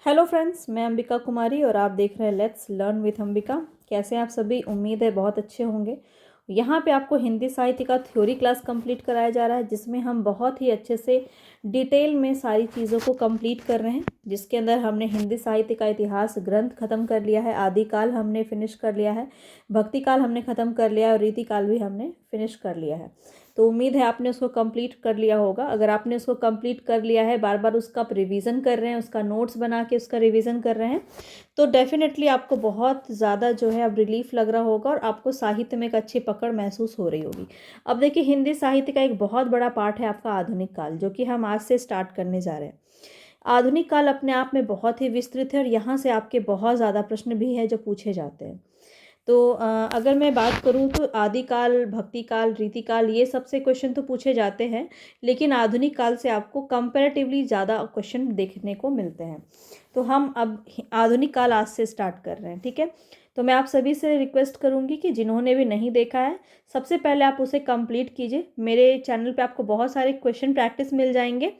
Hello friends, मैं अंबिका कुमारी और आप देख रहे हैं लेट्स लर्न विथ अंबिका। कैसे हैं आप सभी? उम्मीद है बहुत अच्छे होंगे। यहाँ पे आपको हिंदी साहित्य का थ्योरी क्लास कंप्लीट कराया जा रहा है, जिसमें हम बहुत ही अच्छे से डिटेल में सारी चीज़ों को कंप्लीट कर रहे हैं। जिसके अंदर हमने हिंदी साहित्य का इतिहास ग्रंथ खत्म कर लिया है, आदिकाल हमने फिनिश कर लिया है, भक्ति काल हमने खत्म कर लिया है और रीति काल भी हमने फिनिश कर लिया है। तो उम्मीद है आपने उसको कंप्लीट कर लिया होगा। अगर आपने उसको कंप्लीट कर लिया है, बार बार उसका आप रिवीजन कर रहे हैं, उसका नोट्स बना के उसका रिवीजन कर रहे हैं, तो डेफिनेटली आपको बहुत ज़्यादा जो है अब रिलीफ लग रहा होगा और आपको साहित्य में एक अच्छी पकड़ महसूस हो रही होगी। अब देखिए, हिंदी साहित्य का एक बहुत बड़ा पार्ट है आपका आधुनिक काल, जो कि हम आज से स्टार्ट करने जा रहे हैं। आधुनिक काल अपने आप में बहुत ही विस्तृत है और यहाँ से आपके बहुत ज़्यादा प्रश्न भी हैं जो पूछे जाते हैं। तो अगर मैं बात करूँ तो आदिकाल, भक्ति काल, रीति काल, ये सबसे क्वेश्चन तो पूछे जाते हैं, लेकिन आधुनिक काल से आपको कंपैरेटिवली ज़्यादा क्वेश्चन देखने को मिलते हैं। तो हम अब आधुनिक काल आज से स्टार्ट कर रहे हैं, ठीक है। तो मैं आप सभी से रिक्वेस्ट करूंगी कि जिन्होंने भी नहीं देखा है, सबसे पहले आप उसे कंप्लीट कीजिए। मेरे चैनल पे आपको बहुत सारे क्वेश्चन प्रैक्टिस मिल जाएंगे।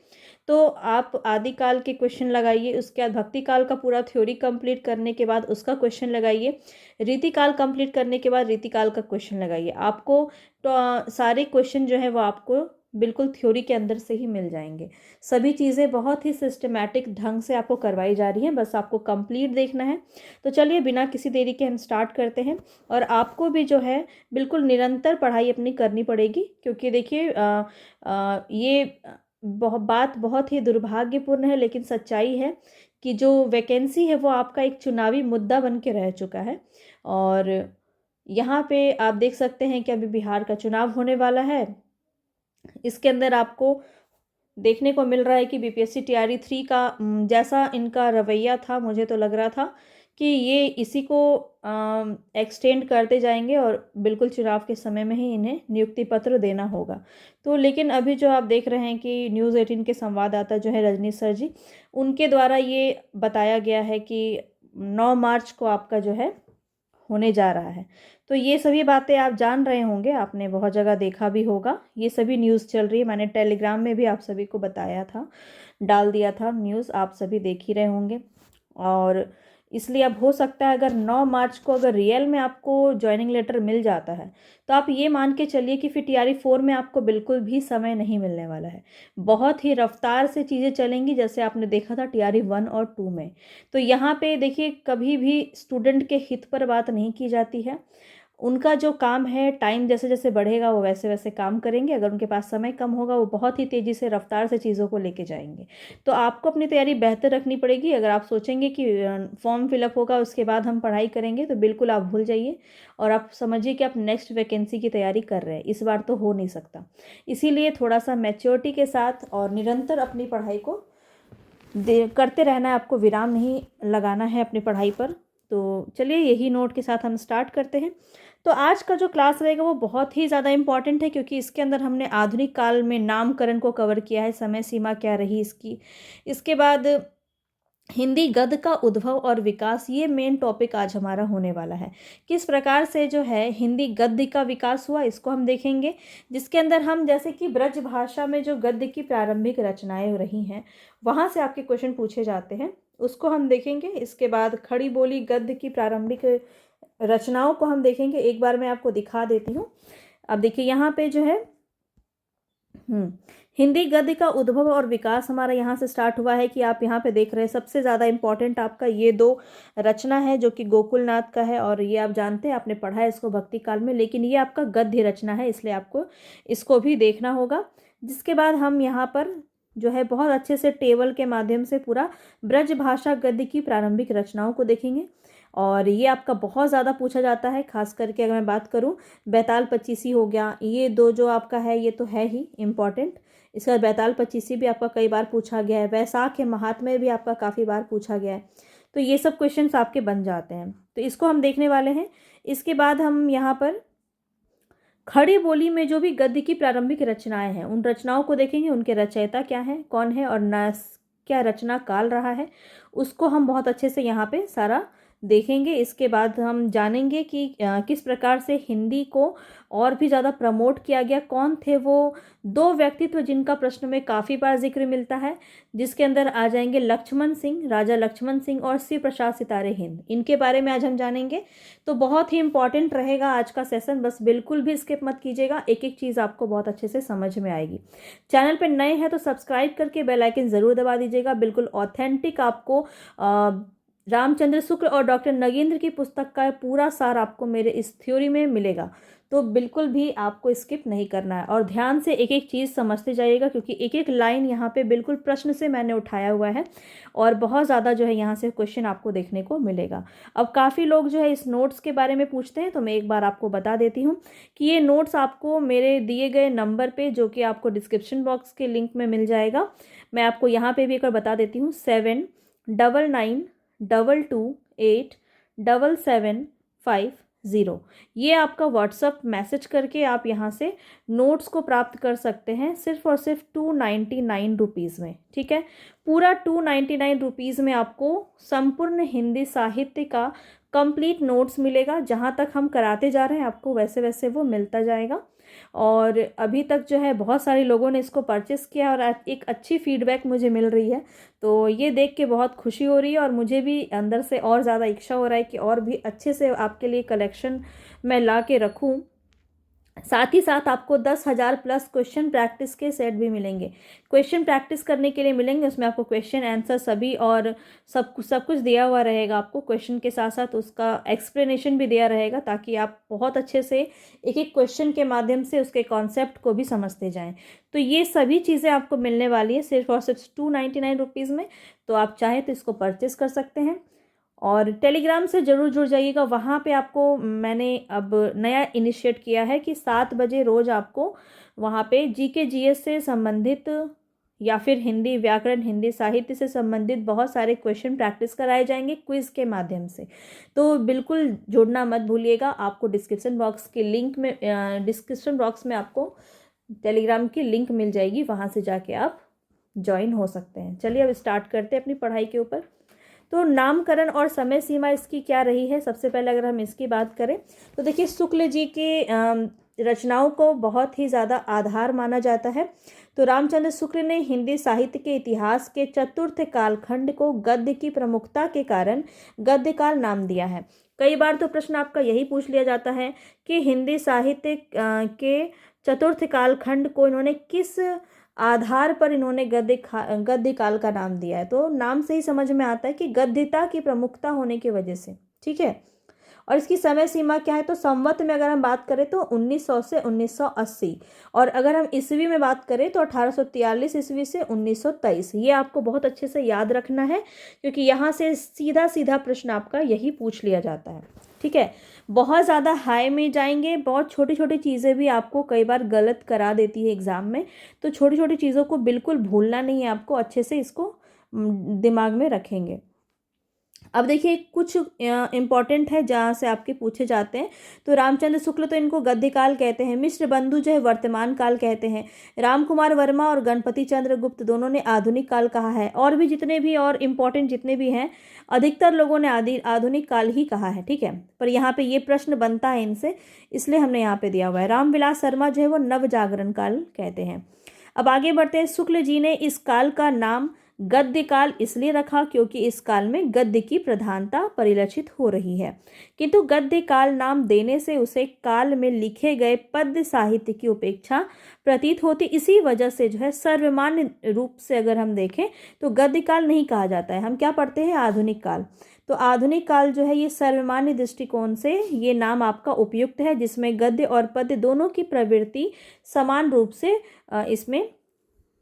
तो आप आदिकाल के क्वेश्चन लगाइए, उसके बाद भक्ति काल का पूरा थ्योरी कंप्लीट करने के बाद उसका क्वेश्चन लगाइए, रीतिकाल कंप्लीट करने के बाद रीतिकाल का क्वेश्चन लगाइए। आपको तो सारे क्वेश्चन जो है वो आपको बिल्कुल थ्योरी के अंदर से ही मिल जाएंगे। सभी चीज़ें बहुत ही सिस्टमैटिक ढंग से आपको करवाई जा रही हैं, बस आपको कंप्लीट देखना है। तो चलिए बिना किसी देरी के हम स्टार्ट करते हैं। और आपको भी जो है बिल्कुल निरंतर पढ़ाई अपनी करनी पड़ेगी, क्योंकि देखिए ये बात बहुत ही दुर्भाग्यपूर्ण है, लेकिन सच्चाई है कि जो वैकेंसी है वो आपका एक चुनावी मुद्दा बन के रह चुका है। और यहाँ पे आप देख सकते हैं कि अभी बिहार का चुनाव होने वाला है। इसके अंदर आपको देखने को मिल रहा है कि बीपीएससी टीआरई 3 का जैसा इनका रवैया था, मुझे तो लग रहा था कि ये इसी को एक्सटेंड करते जाएंगे और बिल्कुल चुनाव के समय में ही इन्हें नियुक्ति पत्र देना होगा। तो लेकिन अभी जो आप देख रहे हैं कि न्यूज़ 18 के संवाददाता जो है रजनी सर जी, उनके द्वारा ये बताया गया है कि 9 मार्च को आपका जो है होने जा रहा है। तो ये सभी बातें आप जान रहे होंगे, आपने बहुत जगह देखा भी होगा, ये सभी न्यूज़ चल रही है। मैंने टेलीग्राम में भी आप सभी को बताया था, डाल दिया था न्यूज़, आप सभी देख ही रहे होंगे। और इसलिए अब हो सकता है अगर 9 मार्च को अगर रियल में आपको ज्वाइनिंग लेटर मिल जाता है, तो आप ये मान के चलिए कि फिर टीआरई 4 में आपको बिल्कुल भी समय नहीं मिलने वाला है। बहुत ही रफ्तार से चीज़ें चलेंगी, जैसे आपने देखा था टीआरई 1 और 2 में। तो यहाँ पे देखिए, कभी भी स्टूडेंट के हित पर बात नहीं की जाती है। उनका जो काम है, टाइम जैसे जैसे बढ़ेगा वो वैसे वैसे काम करेंगे। अगर उनके पास समय कम होगा, वो बहुत ही तेज़ी से रफ्तार से चीज़ों को लेके जाएंगे। तो आपको अपनी तैयारी बेहतर रखनी पड़ेगी। अगर आप सोचेंगे कि फॉर्म फिलअप होगा उसके बाद हम पढ़ाई करेंगे, तो बिल्कुल आप भूल जाइए और आप समझिए कि आप नेक्स्ट वैकेंसी की तैयारी कर रहे हैं। इस बार तो हो नहीं सकता। इसीलिए थोड़ा सा मैच्योरिटी के साथ और निरंतर अपनी पढ़ाई को करते रहना है, आपको विराम नहीं लगाना है अपनी पढ़ाई पर। तो चलिए यही नोट के साथ हम स्टार्ट करते हैं। तो आज का जो क्लास रहेगा वो बहुत ही ज़्यादा इम्पॉर्टेंट है, क्योंकि इसके अंदर हमने आधुनिक काल में नामकरण को कवर किया है, समय सीमा क्या रही इसकी। इसके बाद हिंदी गद्य का उद्भव और विकास, ये मेन टॉपिक आज हमारा होने वाला है। किस प्रकार से जो है हिंदी गद्य का विकास हुआ, इसको हम देखेंगे। जिसके अंदर हम जैसे कि ब्रज भाषा में जो गद्य की प्रारंभिक रचनाएं रही हैं, वहाँ से आपके क्वेश्चन पूछे जाते हैं, उसको हम देखेंगे। इसके बाद खड़ी बोली गद्य की प्रारंभिक रचनाओं को हम देखेंगे। एक बार मैं आपको दिखा देती हूँ। अब देखिए यहाँ पे जो है हिंदी गद्य का उद्भव और विकास हमारा यहाँ से स्टार्ट हुआ है, कि आप यहाँ पे देख रहे हैं सबसे ज़्यादा इम्पॉर्टेंट आपका ये दो रचना है, जो कि गोकुलनाथ का है। और ये आप जानते हैं, आपने पढ़ा है इसको भक्ति काल में, लेकिन ये आपका गद्य रचना है, इसलिए आपको इसको भी देखना होगा। जिसके बाद हम यहाँ पर जो है बहुत अच्छे से टेबल के माध्यम से पूरा ब्रज भाषा गद्य की प्रारंभिक रचनाओं को देखेंगे। और ये आपका बहुत ज़्यादा पूछा जाता है, खास करके अगर मैं बात करूँ, बैताल पच्चीसी हो गया, ये दो जो आपका है ये तो है ही इम्पॉर्टेंट। इसका बैताल पच्चीसी भी आपका कई बार पूछा गया है, वैशाख के महात्म्य भी आपका काफ़ी बार पूछा गया है। तो ये सब क्वेश्चंस आपके बन जाते हैं, तो इसको हम देखने वाले हैं। इसके बाद हम यहाँ पर खड़ी बोली में जो भी गद्य की प्रारंभिक रचनाएं हैं, उन रचनाओं को देखेंगे, उनके रचयिता क्या हैं, कौन है, और क्या रचना काल रहा है, उसको हम बहुत अच्छे से यहाँ पे सारा देखेंगे। इसके बाद हम जानेंगे कि किस प्रकार से हिंदी को और भी ज़्यादा प्रमोट किया गया। कौन थे वो 2 व्यक्तित्व जिनका प्रश्न में काफ़ी बार जिक्र मिलता है, जिसके अंदर आ जाएंगे लक्ष्मण सिंह, राजा लक्ष्मण सिंह और शिव प्रसाद सितारे हिंद। इनके बारे में आज हम जानेंगे। तो बहुत ही इंपॉर्टेंट रहेगा आज का सेशन, बस बिल्कुल भी स्किप मत कीजिएगा, एक एक चीज़ आपको बहुत अच्छे से समझ में आएगी। चैनल पर नए हैं तो सब्सक्राइब करके बेल आइकन ज़रूर दबा दीजिएगा। बिल्कुल ऑथेंटिक आपको रामचंद्र शुक्ल और डॉक्टर नगेंद्र की पुस्तक का पूरा सार आपको मेरे इस थ्योरी में मिलेगा, तो बिल्कुल भी आपको स्किप नहीं करना है और ध्यान से एक एक चीज़ समझते जाइएगा, क्योंकि एक एक लाइन यहाँ पे बिल्कुल प्रश्न से मैंने उठाया हुआ है और बहुत ज़्यादा जो है यहाँ से क्वेश्चन आपको देखने को मिलेगा। अब काफ़ी लोग जो है इस नोट्स के बारे में पूछते हैं, तो मैं एक बार आपको बता देती हूँ कि ये नोट्स आपको मेरे दिए गए नंबर पर, जो कि आपको डिस्क्रिप्शन बॉक्स के लिंक में मिल जाएगा, मैं आपको यहाँ पर भी एक बार बता देती हूँ, 7992287750। ये आपका व्हाट्सअप मैसेज करके आप यहाँ से नोट्स को प्राप्त कर सकते हैं सिर्फ और सिर्फ 299 रुपीज़ में। ठीक है, पूरा 299 रुपीज़ में आपको संपूर्ण हिंदी साहित्य का कंप्लीट नोट्स मिलेगा। जहाँ तक हम कराते जा रहे हैं आपको वैसे वैसे वो मिलता जाएगा। और अभी तक जो है बहुत सारे लोगों ने इसको परचेस किया और एक अच्छी फीडबैक मुझे मिल रही है, तो ये देख के बहुत खुशी हो रही है और मुझे भी अंदर से और ज़्यादा इच्छा हो रहा है कि और भी अच्छे से आपके लिए कलेक्शन मैं ला के रखूँ। साथ ही साथ आपको 10,000 प्लस क्वेश्चन प्रैक्टिस के सेट भी मिलेंगे। क्वेश्चन प्रैक्टिस करने के लिए मिलेंगे, उसमें आपको क्वेश्चन आंसर सभी और सब कुछ दिया हुआ रहेगा। आपको क्वेश्चन के साथ साथ उसका एक्सप्लेनेशन भी दिया रहेगा, ताकि आप बहुत अच्छे से एक एक क्वेश्चन के माध्यम से उसके कॉन्सेप्ट को भी समझते जाएँ। तो ये सभी चीज़ें आपको मिलने वाली है सिर्फ और सिर्फ 299 रुपीज़ में। तो आप चाहें तो इसको परचेस कर सकते हैं और टेलीग्राम से ज़रूर जुड़ जाइएगा। वहाँ पे आपको मैंने अब नया इनिशिएट किया है कि 7 बजे रोज़ आपको वहाँ पे जीके जीएस से संबंधित या फिर हिंदी व्याकरण, हिंदी साहित्य से संबंधित बहुत सारे क्वेश्चन प्रैक्टिस कराए जाएंगे क्विज़ के माध्यम से। तो बिल्कुल जुड़ना मत भूलिएगा। आपको डिस्क्रिप्शन बॉक्स में आपको टेलीग्राम की लिंक मिल जाएगी, वहाँ से जाके आप ज्वाइन हो सकते हैं। चलिए अब स्टार्ट करते हैं अपनी पढ़ाई के ऊपर। तो नामकरण और समय सीमा इसकी क्या रही है, सबसे पहले अगर हम इसकी बात करें तो देखिए, शुक्ल जी के रचनाओं को बहुत ही ज़्यादा आधार माना जाता है। तो रामचंद्र शुक्ल ने हिंदी साहित्य के इतिहास के चतुर्थ कालखंड को गद्य की प्रमुखता के कारण गद्य काल नाम दिया है। कई बार तो प्रश्न आपका यही पूछ लिया जाता है कि हिंदी साहित्य के चतुर्थ कालखंड को इन्होंने किस आधार पर इन्होंने गद्य काल का नाम दिया है। तो नाम से ही समझ में आता है कि गद्यता की प्रमुखता होने की वजह से। ठीक है, और इसकी समय सीमा क्या है, तो संवत में अगर हम बात करें तो 1900 से 1980, और अगर हम ईस्वी में बात करें तो 1843 ईस्वी से 1923। ये आपको बहुत अच्छे से याद रखना है, क्योंकि यहाँ से सीधा सीधा प्रश्न आपका यही पूछ लिया जाता है। ठीक है, बहुत ज़्यादा हाई में जाएंगे, बहुत छोटी छोटी चीज़ें भी आपको कई बार गलत करा देती है एग्ज़ाम में, तो छोटी छोटी चीज़ों को बिल्कुल भूलना नहीं है आपको, अच्छे से इसको दिमाग में रखेंगे। अब देखिए, कुछ इम्पॉर्टेंट है जहाँ से आपके पूछे जाते हैं। तो रामचंद्र शुक्ल तो इनको गद्यकाल कहते हैं, मिश्र बंधु जो है वर्तमान काल कहते हैं, राम कुमार वर्मा और गणपति चंद्र गुप्त दोनों ने आधुनिक काल कहा है, और भी जितने भी और इम्पॉर्टेंट जितने भी हैं अधिकतर लोगों ने आधुनिक काल ही कहा है। ठीक है, पर यहाँ पे ये प्रश्न बनता है इनसे, इसलिए हमने यहाँ पे दिया हुआ है। रामविलास शर्मा जो है वो नव जागरण काल कहते हैं। अब आगे बढ़ते हैं। शुक्ल जी ने इस काल का नाम गद्य काल इसलिए रखा क्योंकि इस काल में गद्य की प्रधानता परिलक्षित हो रही है, किंतु गद्य काल नाम देने से उसे काल में लिखे गए पद्य साहित्य की उपेक्षा प्रतीत होती। इसी वजह से जो है सर्वमान्य रूप से अगर हम देखें तो गद्य काल नहीं कहा जाता है, हम क्या पढ़ते हैं, आधुनिक काल। तो आधुनिक काल जो है ये सर्वमान्य दृष्टिकोण से ये नाम आपका उपयुक्त है, जिसमें गद्य और पद्य दोनों की प्रवृत्ति समान रूप से इसमें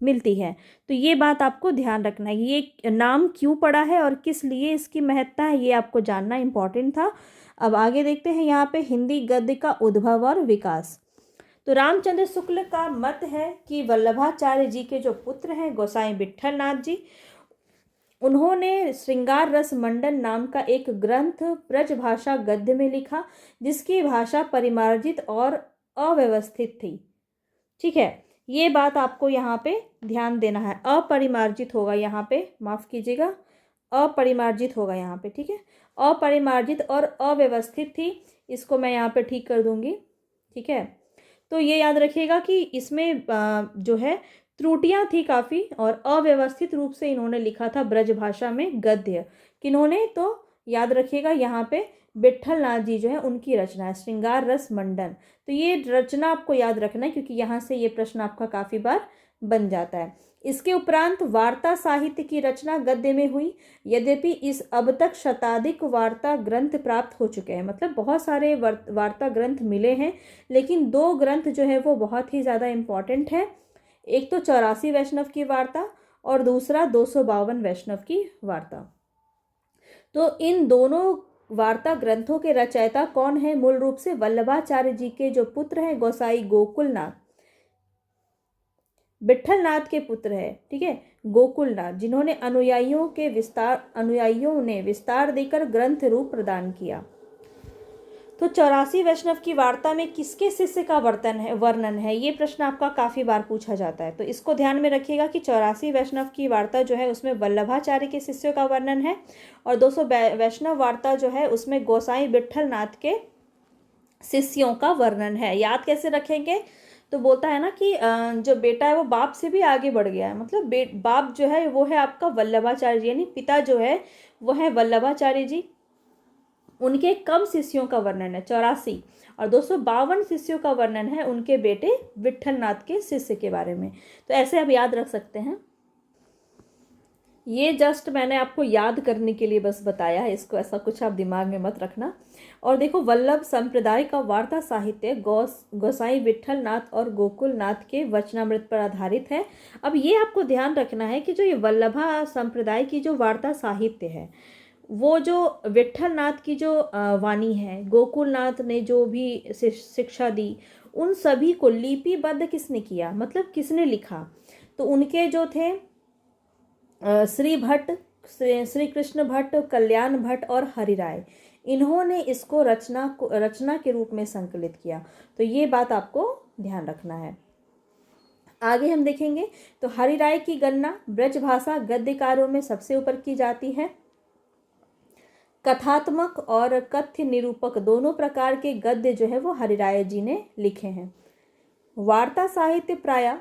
मिलती है। तो ये बात आपको ध्यान रखना है, ये नाम क्यों पड़ा है और किस लिए इसकी महत्ता है, ये आपको जानना इम्पोर्टेंट था। अब आगे देखते हैं यहाँ पे हिंदी गद्य का उद्भव और विकास। तो रामचंद्र शुक्ल का मत है कि वल्लभाचार्य जी के जो पुत्र हैं गोसाई विट्ठल नाथ जी, उन्होंने श्रृंगार रस मंडन नाम का एक ग्रंथ ब्रजभाषा गद्य में लिखा, जिसकी भाषा परिमार्जित और अव्यवस्थित थी। ठीक है, ये बात आपको यहाँ पे ध्यान देना है, अपरिमार्जित होगा यहाँ पे, माफ़ कीजिएगा, अपरिमार्जित होगा यहाँ पे, ठीक है। अपरिमार्जित और अव्यवस्थित थी, इसको मैं यहाँ पे ठीक कर दूंगी, ठीक है। तो ये याद रखिएगा कि इसमें जो है त्रुटियां थी काफ़ी, और अव्यवस्थित रूप से इन्होंने लिखा था ब्रज भाषा में गद्य। किन्होंने, तो याद रखिएगा यहाँ पे विट्ठल नाथ जी जो है उनकी रचना है श्रृंगार रस मंडन। तो ये रचना आपको याद रखना है, क्योंकि यहाँ से ये प्रश्न आपका काफ़ी बार बन जाता है। इसके उपरांत वार्ता साहित्य की रचना गद्य में हुई, यद्यपि इस अब तक शताधिक वार्ता ग्रंथ प्राप्त हो चुके हैं, मतलब बहुत सारे वार्ता ग्रंथ मिले हैं, लेकिन 2 ग्रंथ जो है वो बहुत ही ज़्यादा इम्पॉर्टेंट है। एक तो 84 वैष्णव की वार्ता और दूसरा 252 वैष्णव की वार्ता। तो इन दोनों वार्ता ग्रंथों के रचयिता कौन है? मूल रूप से वल्लभाचार्य जी के जो पुत्र हैं गोसाई गोकुलनाथ, विट्ठल नाथ के पुत्र है, ठीक है, गोकुलनाथ, जिन्होंने अनुयायियों ने विस्तार देकर ग्रंथ रूप प्रदान किया। तो 84 वैष्णव की वार्ता में किसके शिष्य का वर्णन है? ये प्रश्न आपका काफ़ी बार पूछा जाता है, तो इसको ध्यान में रखिएगा कि 84 वैष्णव की वार्ता जो है उसमें वल्लभाचार्य के शिष्यों का वर्णन है, और 200 वैष्णव वार्ता जो है उसमें गोसाई विट्ठल नाथ के शिष्यों का वर्णन है। याद कैसे रखेंगे? तो बोलता है ना कि जो बेटा है वो बाप से भी आगे बढ़ गया है, मतलब बाप जो है वो है आपका वल्लभाचार्य जी, यानी पिता जो है वो है वल्लभाचार्य जी। उनके कम शिष्यों का वर्णन है 84, और 252 शिष्यों का वर्णन है उनके बेटे विट्ठल नाथ के शिष्य के बारे में। तो ऐसे आप याद रख सकते हैं। ये जस्ट मैंने आपको याद करने के लिए बस बताया है, इसको ऐसा कुछ आप दिमाग में मत रखना। और देखो, वल्लभ संप्रदाय का वार्ता साहित्य गोसाई विट्ठल नाथ और गोकुल नाथ के वचनामृत पर आधारित है। अब ये आपको ध्यान रखना है कि जो ये वल्लभा संप्रदाय की जो वार्ता साहित्य है, वो जो विट्ठल नाथ की जो वाणी है, गोकुल नाथ ने जो भी शिक्षा दी, उन सभी को लिपिबद्ध किसने किया, मतलब किसने लिखा? तो उनके जो थे श्री भट्ट, श्री कृष्ण भट्ट, कल्याण भट्ट और हरिराय, इन्होंने इसको रचना के रूप में संकलित किया। तो ये बात आपको ध्यान रखना है। आगे हम देखेंगे तो हरिराय की गणना ब्रजभाषा गद्यकारों में सबसे ऊपर की जाती है। कथात्मक और कथ्य निरूपक दोनों प्रकार के गद्य जो है वो हरिराय जी ने लिखे हैं। वार्ता साहित्य प्रायः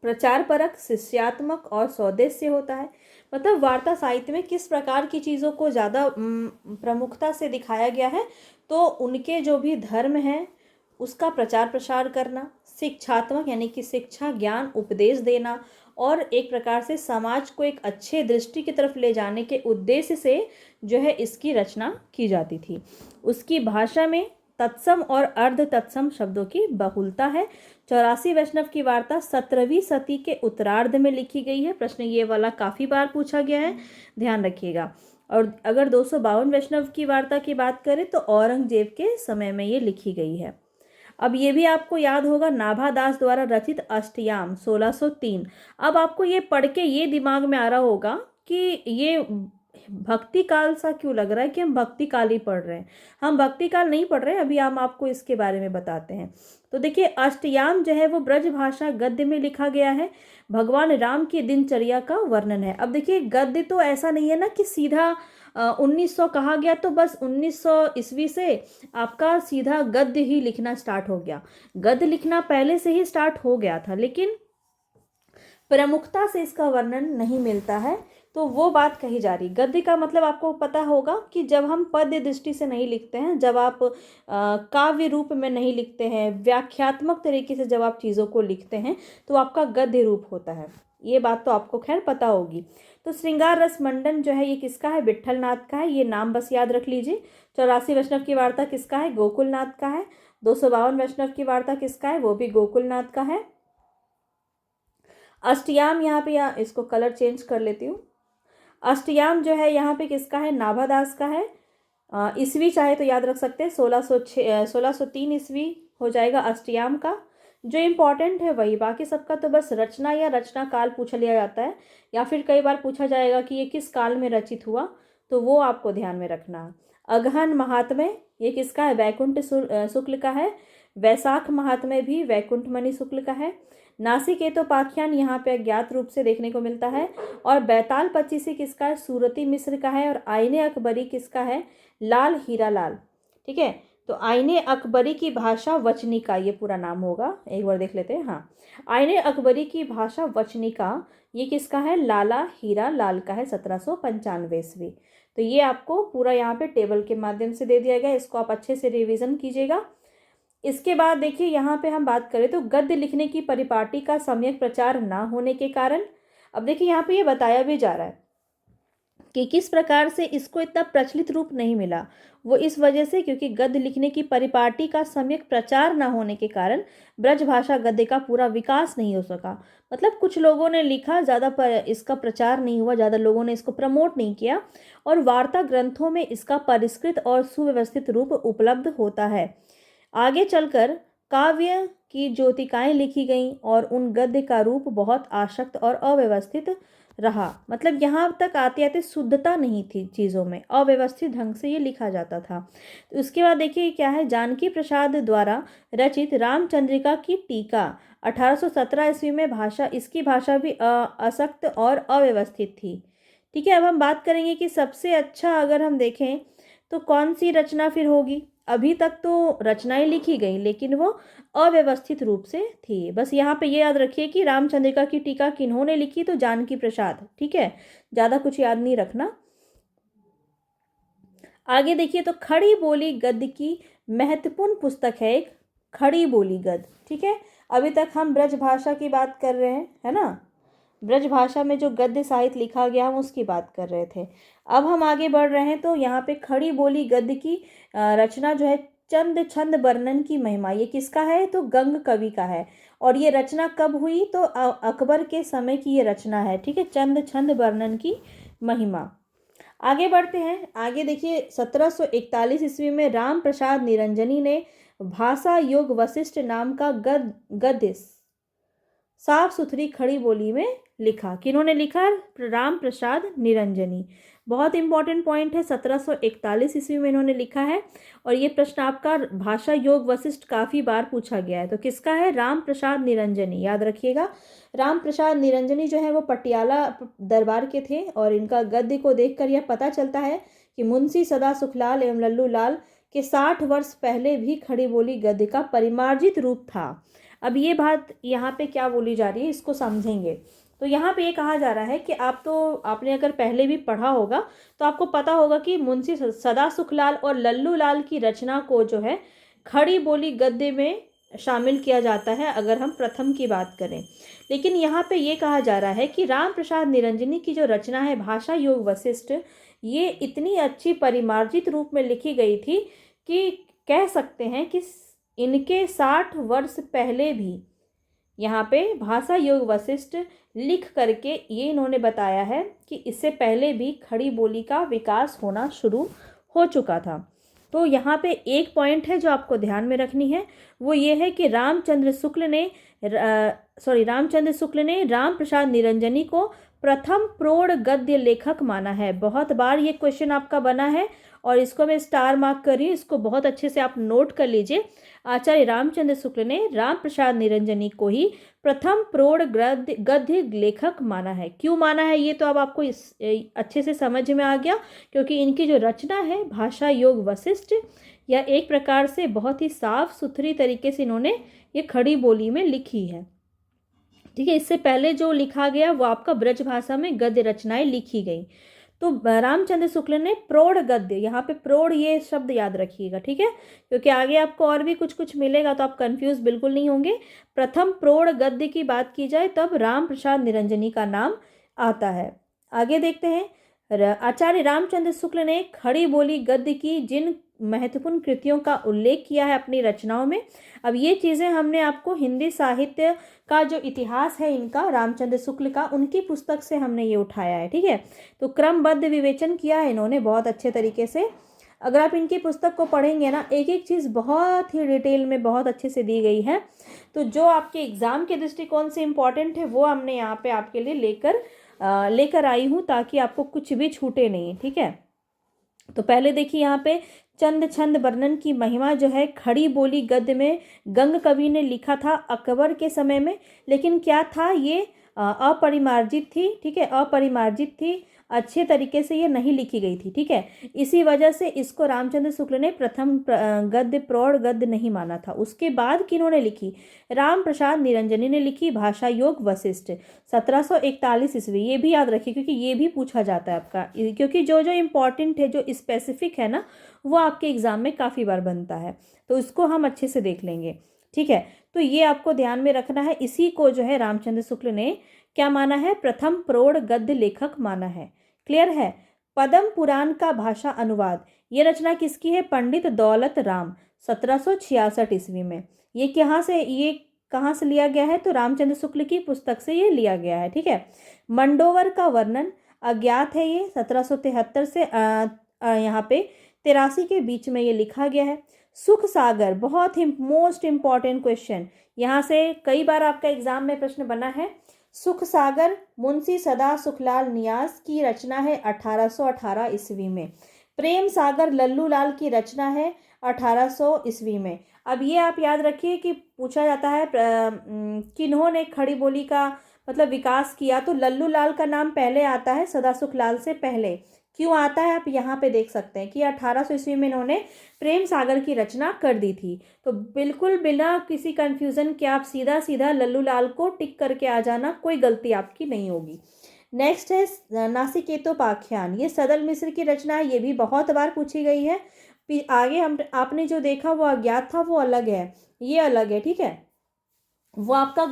प्रचार परक, शिष्यात्मक और स्वदेश्य होता है। मतलब वार्ता साहित्य में किस प्रकार की चीज़ों को ज़्यादा प्रमुखता से दिखाया गया है? तो उनके जो भी धर्म है उसका प्रचार प्रसार करना, शिक्षात्मक यानी कि शिक्षा, ज्ञान, उपदेश देना, और एक प्रकार से समाज को एक अच्छे दृष्टि की तरफ ले जाने के उद्देश्य से जो है इसकी रचना की जाती थी। उसकी भाषा में तत्सम और अर्ध तत्सम शब्दों की बहुलता है। 84 वैष्णव की वार्ता 17वीं सदी के उत्तरार्ध में लिखी गई है। प्रश्न ये वाला काफ़ी बार पूछा गया है, ध्यान रखिएगा। और अगर 252 वैष्णव की वार्ता की बात करें तो औरंगजेब के समय में ये लिखी गई है। अब ये भी आपको याद होगा, नाभादास द्वारा रचित अष्टयाम 1603। अब आपको ये पढ़ के ये दिमाग में आ रहा होगा कि ये भक्ति काल सा क्यों लग रहा है कि हम भक्ति काल ही पढ़ रहे हैं। हम भक्ति काल नहीं पढ़ रहे हैं, अभी हम आपको इसके बारे में बताते हैं। तो देखिए, अष्टयाम जो है वो ब्रज भाषा गद्य में लिखा गया है। भगवान राम की दिनचर्या का वर्णन है। अब देखिए, गद्य तो ऐसा नहीं है ना कि सीधा 1900 कहा गया तो बस 1900 ईस्वी से आपका सीधा गद्य ही लिखना स्टार्ट हो गया। गद्य लिखना पहले से ही स्टार्ट हो गया था, लेकिन प्रमुखता से इसका वर्णन नहीं मिलता है। तो वो बात कही जा रही। गद्य का मतलब आपको पता होगा कि जब हम पद्य दृष्टि से नहीं लिखते हैं, जब आप काव्य रूप में नहीं लिखते हैं, व्याख्यात्मक तरीके से जब आप चीज़ों को लिखते हैं, तो आपका गद्य रूप होता है। ये बात तो आपको खैर पता होगी। तो श्रृंगार रस मंडन जो है ये किसका है? विट्ठल नाथ का है। ये नाम बस याद रख लीजिए। 84 वैष्णव की वार्ता किसका है? गोकुल नाथ का है। 252 वैष्णव की वार्ता किसका है? वो भी गोकुल नाथ का है। अष्टयाम, यहाँ पे इसको कलर चेंज कर लेती हूँ। अष्टयाम जो है यहाँ पे किसका है? नाभादास का है। ईस्वी चाहे तो याद रख सकते हैं, 1603 ईस्वी हो जाएगा अष्टयाम का। जो इम्पॉर्टेंट है वही, बाकी सबका तो बस रचना या रचना काल पूछ लिया जाता है, या फिर कई बार पूछा जाएगा कि ये किस काल में रचित हुआ, तो वो आपको ध्यान में रखना। अगहन महात्म्य ये किसका है? वैकुंठ शुक्ल का है। वैशाख महात्म्य भी वैकुंठ मणि शुक्ल का है। नासिकेतोपाख्यान यहाँ पे अज्ञात रूप से देखने को मिलता है। और बैताल पच्चीसी किसका है? सूरती मिस्र का है। और आईने अकबरी किसका है? लाल हीरा लाल। ठीक है, तो आईने अकबरी की भाषा वचनिका, ये पूरा नाम होगा, एक बार देख लेते हैं। हाँ, आईने अकबरी की भाषा वचनिका, ये किसका है? लाला हीरा लाल का है, 1795 ईस्वी। तो ये आपको पूरा यहाँ पे टेबल के माध्यम से दे दिया गया, इसको आप अच्छे से रिवीजन कीजिएगा। इसके बाद देखिए यहाँ पे हम बात करें तो गद्य लिखने की परिपाटी का सम्यक प्रचार ना होने के कारण, अब देखिए यहाँ पे ये बताया भी जा रहा है कि किस प्रकार से इसको इतना प्रचलित रूप नहीं मिला। वो इस वजह से क्योंकि गद्य लिखने की परिपाटी का सम्यक प्रचार ना होने के कारण ब्रज भाषा गद्य का पूरा विकास नहीं हो सका। मतलब कुछ लोगों ने लिखा, ज़्यादा इसका प्रचार नहीं हुआ, ज़्यादा लोगों ने इसको प्रमोट नहीं किया, और वार्ता ग्रंथों में इसका परिष्कृत और सुव्यवस्थित रूप उपलब्ध होता है। आगे चलकर काव्य की ज्योतिकाएं लिखी गईं और उन गद्य का रूप बहुत आसक्त और अव्यवस्थित रहा। मतलब यहाँ तक आते आते शुद्धता नहीं थी चीज़ों में, अव्यवस्थित ढंग से ये लिखा जाता था। तो उसके बाद देखिए क्या है, जानकी प्रसाद द्वारा रचित रामचंद्रिका की टीका 1817 ईस्वी में, इसकी भाषा भी असक्त और अव्यवस्थित थी। ठीक है, अब हम बात करेंगे कि सबसे अच्छा अगर हम देखें तो कौन सी रचना फिर होगी। अभी तक तो रचनाएं लिखी गई लेकिन वो अव्यवस्थित रूप से थी। बस यहाँ पे ये याद रखिए कि रामचंद्रिका की टीका किन्होंने लिखी, तो जानकी प्रसाद। ठीक है, ज़्यादा कुछ याद नहीं रखना। आगे देखिए तो खड़ी बोली गद्य की महत्वपूर्ण पुस्तक है एक, खड़ी बोली गद्य। ठीक है, अभी तक हम ब्रज भाषा की बात कर रहे हैं, है ना, ब्रज भाषा में जो गद्य साहित्य लिखा गया हम उसकी बात कर रहे थे। अब हम आगे बढ़ रहे हैं तो यहाँ पे खड़ी बोली गद्य की रचना जो है चंद छंद वर्णन की महिमा, ये किसका है? तो गंग कवि का है। और ये रचना कब हुई? तो अकबर के समय की ये रचना है। ठीक है, चंद छंद वर्णन की महिमा। आगे बढ़ते हैं। आगे देखिए 1741 ईस्वी में राम प्रसाद निरंजनी ने भाषा योग वशिष्ठ नाम का गद्य साफ सुथरी खड़ी बोली में लिखा। किन्होंने लिखा? राम प्रसाद निरंजनी। बहुत इंपॉर्टेंट पॉइंट है, 1741 ईस्वी में इन्होंने लिखा है। और ये प्रश्न आपका भाषा योग वशिष्ठ काफ़ी बार पूछा गया है। तो किसका है? राम प्रसाद निरंजनी, याद रखिएगा। राम प्रसाद निरंजनी जो है वो पटियाला दरबार के थे। और इनका गद्य को देखकर यह पता चलता है कि मुंशी सदा सुखलाल एवं लल्लू लाल के 60 वर्ष पहले भी खड़ी बोली गद्य का परिमार्जित रूप था। अब ये बात यहाँ पे क्या बोली जा रही है, इसको समझेंगे। तो यहाँ पे ये कहा जा रहा है कि आपने अगर पहले भी पढ़ा होगा तो आपको पता होगा कि मुंशी सदा सुखलाल और लल्लू लाल की रचना को जो है खड़ी बोली गद्य में शामिल किया जाता है अगर हम प्रथम की बात करें। लेकिन यहाँ पे ये कहा जा रहा है कि राम प्रसाद निरंजनी की जो रचना है भाषा योग वशिष्ठ, ये इतनी अच्छी परिमार्जित रूप में लिखी गई थी कि कह सकते हैं कि इनके 60 वर्ष पहले भी यहाँ पे भाषा योग वशिष्ठ लिख करके ये इन्होंने बताया है कि इससे पहले भी खड़ी बोली का विकास होना शुरू हो चुका था। तो यहाँ पे एक पॉइंट है जो आपको ध्यान में रखनी है, वो ये है कि रामचंद्र शुक्ल ने राम प्रसाद निरंजनी को प्रथम प्रौढ़ गद्य लेखक माना है। बहुत बार ये क्वेश्चन आपका बना है और इसको मैं स्टार मार्क कर रही हूँ, इसको बहुत अच्छे से आप नोट कर लीजिए। आचार्य रामचंद्र शुक्ल ने राम प्रसाद निरंजनी को ही प्रथम प्रौढ़ गद्य लेखक माना है। क्यों माना है ये तो अब आपको अच्छे से समझ में आ गया, क्योंकि इनकी जो रचना है भाषा योग वशिष्ठ, या एक प्रकार से बहुत ही साफ सुथरी तरीके से इन्होंने ये खड़ी बोली में लिखी है। ठीक है, इससे पहले जो लिखा गया वो आपका ब्रज भाषा में गद्य रचनाएं लिखी गई। तो रामचंद्र शुक्ल ने प्रौढ़ गद्य, यहाँ पे प्रौढ़ ये शब्द याद रखिएगा। ठीक है, क्योंकि आगे आपको और भी कुछ कुछ मिलेगा तो आप कंफ्यूज बिल्कुल नहीं होंगे। प्रथम प्रौढ़ गद्य की बात की जाए तब राम प्रसाद निरंजनी का नाम आता है। आगे देखते हैं, आचार्य रामचंद्र शुक्ल ने खड़ी बोली गद्य की जिन महत्वपूर्ण कृतियों का उल्लेख किया है अपनी रचनाओं में। अब ये चीज़ें हमने आपको हिंदी साहित्य का जो इतिहास है इनका, रामचंद्र शुक्ल का, उनकी पुस्तक से हमने ये उठाया है। ठीक है, तो क्रमबद्ध विवेचन किया है इन्होंने बहुत अच्छे तरीके से। अगर आप इनकी पुस्तक को पढ़ेंगे ना, एक एक चीज़ बहुत ही डिटेल में बहुत अच्छे से दी गई है। तो जो आपके एग्ज़ाम के दृष्टिकोण से इम्पॉर्टेंट है वो हमने यहाँ पे आपके लिए लेकर आई हूँ, ताकि आपको कुछ भी छूटे नहीं। ठीक है, तो पहले देखिए यहाँ पे चंद छंद वर्णन की महिमा जो है खड़ी बोली गद्य में गंग कवि ने लिखा था अकबर के समय में, लेकिन क्या था ये अपरिमार्जित थी, ठीक है, अपरिमार्जित थी, अच्छे तरीके से ये नहीं लिखी गई थी, ठीक है। इसी वजह से इसको रामचंद्र शुक्ल ने प्रथम गद्य प्रौढ़ गद्य नहीं माना था। उसके बाद किन्होंने लिखी, राम प्रसाद निरंजनी ने लिखी भाषा योग वशिष्ठ 1741 ईस्वी। ये भी याद रखिए क्योंकि ये भी पूछा जाता है आपका, क्योंकि जो जो इम्पोर्टेंट है, जो स्पेसिफिक है ना, वो आपके एग्जाम में काफ़ी बार बनता है, तो इसको हम अच्छे से देख लेंगे, ठीक है। तो ये आपको ध्यान में रखना है, इसी को जो है रामचंद्र शुक्ल ने क्या माना है, प्रथम प्रौढ़ गद्य लेखक माना है। क्लियर है। पद्म पुराण का भाषा अनुवाद, ये रचना किसकी है, पंडित दौलत राम 1766 ईस्वी में। ये कहाँ से लिया गया है, तो रामचंद्र शुक्ल की पुस्तक से ये लिया गया है, ठीक है। मंडोवर का वर्णन अज्ञात है, ये 1773 से यहाँ पे 83 के बीच में ये लिखा गया है। सुख सागर, बहुत ही मोस्ट इंपॉर्टेंट क्वेश्चन, यहाँ से कई बार आपका एग्जाम में प्रश्न बना है। सुख सागर मुंशी सदा सुखलाल नियाज की रचना है 1818 ईस्वी में। प्रेम सागर लल्लू लाल की रचना है 1800 ईस्वी में। अब ये आप याद रखिए कि पूछा जाता है किन्होंने खड़ी बोली का मतलब विकास किया, तो लल्लू लाल का नाम पहले आता है सदा सुखलाल से पहले। क्यों आता है आप यहाँ पे देख सकते हैं कि 1800 ईस्वी में इन्होंने प्रेम सागर की रचना कर दी थी। तो बिल्कुल बिना किसी कंफ्यूजन के आप सीधा सीधा लल्लू लाल को टिक करके आ जाना, कोई गलती आपकी नहीं होगी। नेक्स्ट है नासिकेतोपाख्यान, ये सदल मिश्र की रचना है, ये भी बहुत बार पूछी गई है। आगे आपने जो देखा वो अज्ञात था, वो अलग है, ये अलग है, ठीक है। वो आपका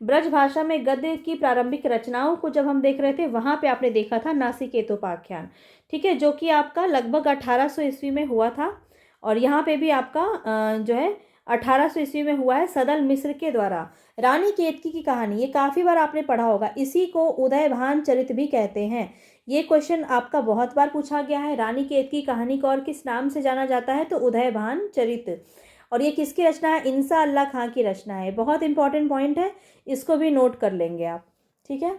ब्रज भाषा में गद्य की प्रारंभिक रचनाओं को जब हम देख रहे थे, वहां पे आपने देखा था नासिकेतोपाख्यान, ठीक है, जो कि आपका लगभग 1800 ईस्वी में हुआ था। और यहाँ पे भी आपका जो है 1800 ईस्वी में हुआ है सदल मिश्र के द्वारा। रानी केतकी की कहानी, ये काफ़ी बार आपने पढ़ा होगा, इसी को उदयभान चरित भी कहते हैं। ये क्वेश्चन आपका बहुत बार पूछा गया है। रानी केतकी कहानी को और किस नाम से जाना जाता है, तो उदयभान चरित। और ये किसकी रचना है, इंसा अल्लाह खां की रचना है। बहुत इंपॉर्टेंट पॉइंट है, इसको भी नोट कर लेंगे आप, ठीक है।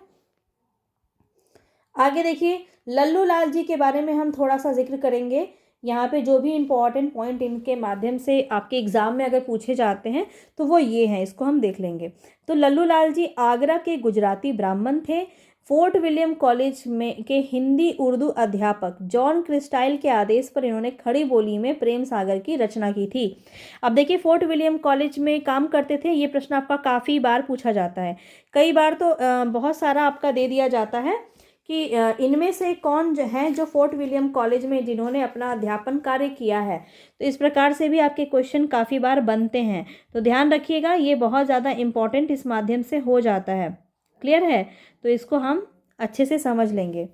आगे देखिए, लल्लू लाल जी के बारे में हम थोड़ा सा जिक्र करेंगे। यहाँ पे जो भी इम्पोर्टेंट पॉइंट इनके माध्यम से आपके एग्जाम में अगर पूछे जाते हैं तो वो ये हैं, इसको हम देख लेंगे। तो लल्लू लाल जी आगरा के गुजराती ब्राह्मण थे। फोर्ट विलियम कॉलेज में के हिंदी उर्दू अध्यापक जॉन क्रिस्टाइल के आदेश पर इन्होंने खड़ी बोली में प्रेम सागर की रचना की थी। अब देखिए, फोर्ट विलियम कॉलेज में काम करते थे, ये प्रश्न आपका काफ़ी बार पूछा जाता है। कई बार तो बहुत सारा आपका दे दिया जाता है कि इनमें से कौन जो है जो फोर्ट विलियम कॉलेज में जिन्होंने अपना अध्यापन कार्य किया है। तो इस प्रकार से भी आपके क्वेश्चन काफ़ी बार बनते हैं, तो ध्यान रखिएगा, ये बहुत ज़्यादा इम्पॉर्टेंट इस माध्यम से हो जाता है। क्लियर है, तो इसको हम अच्छे से समझ लेंगे।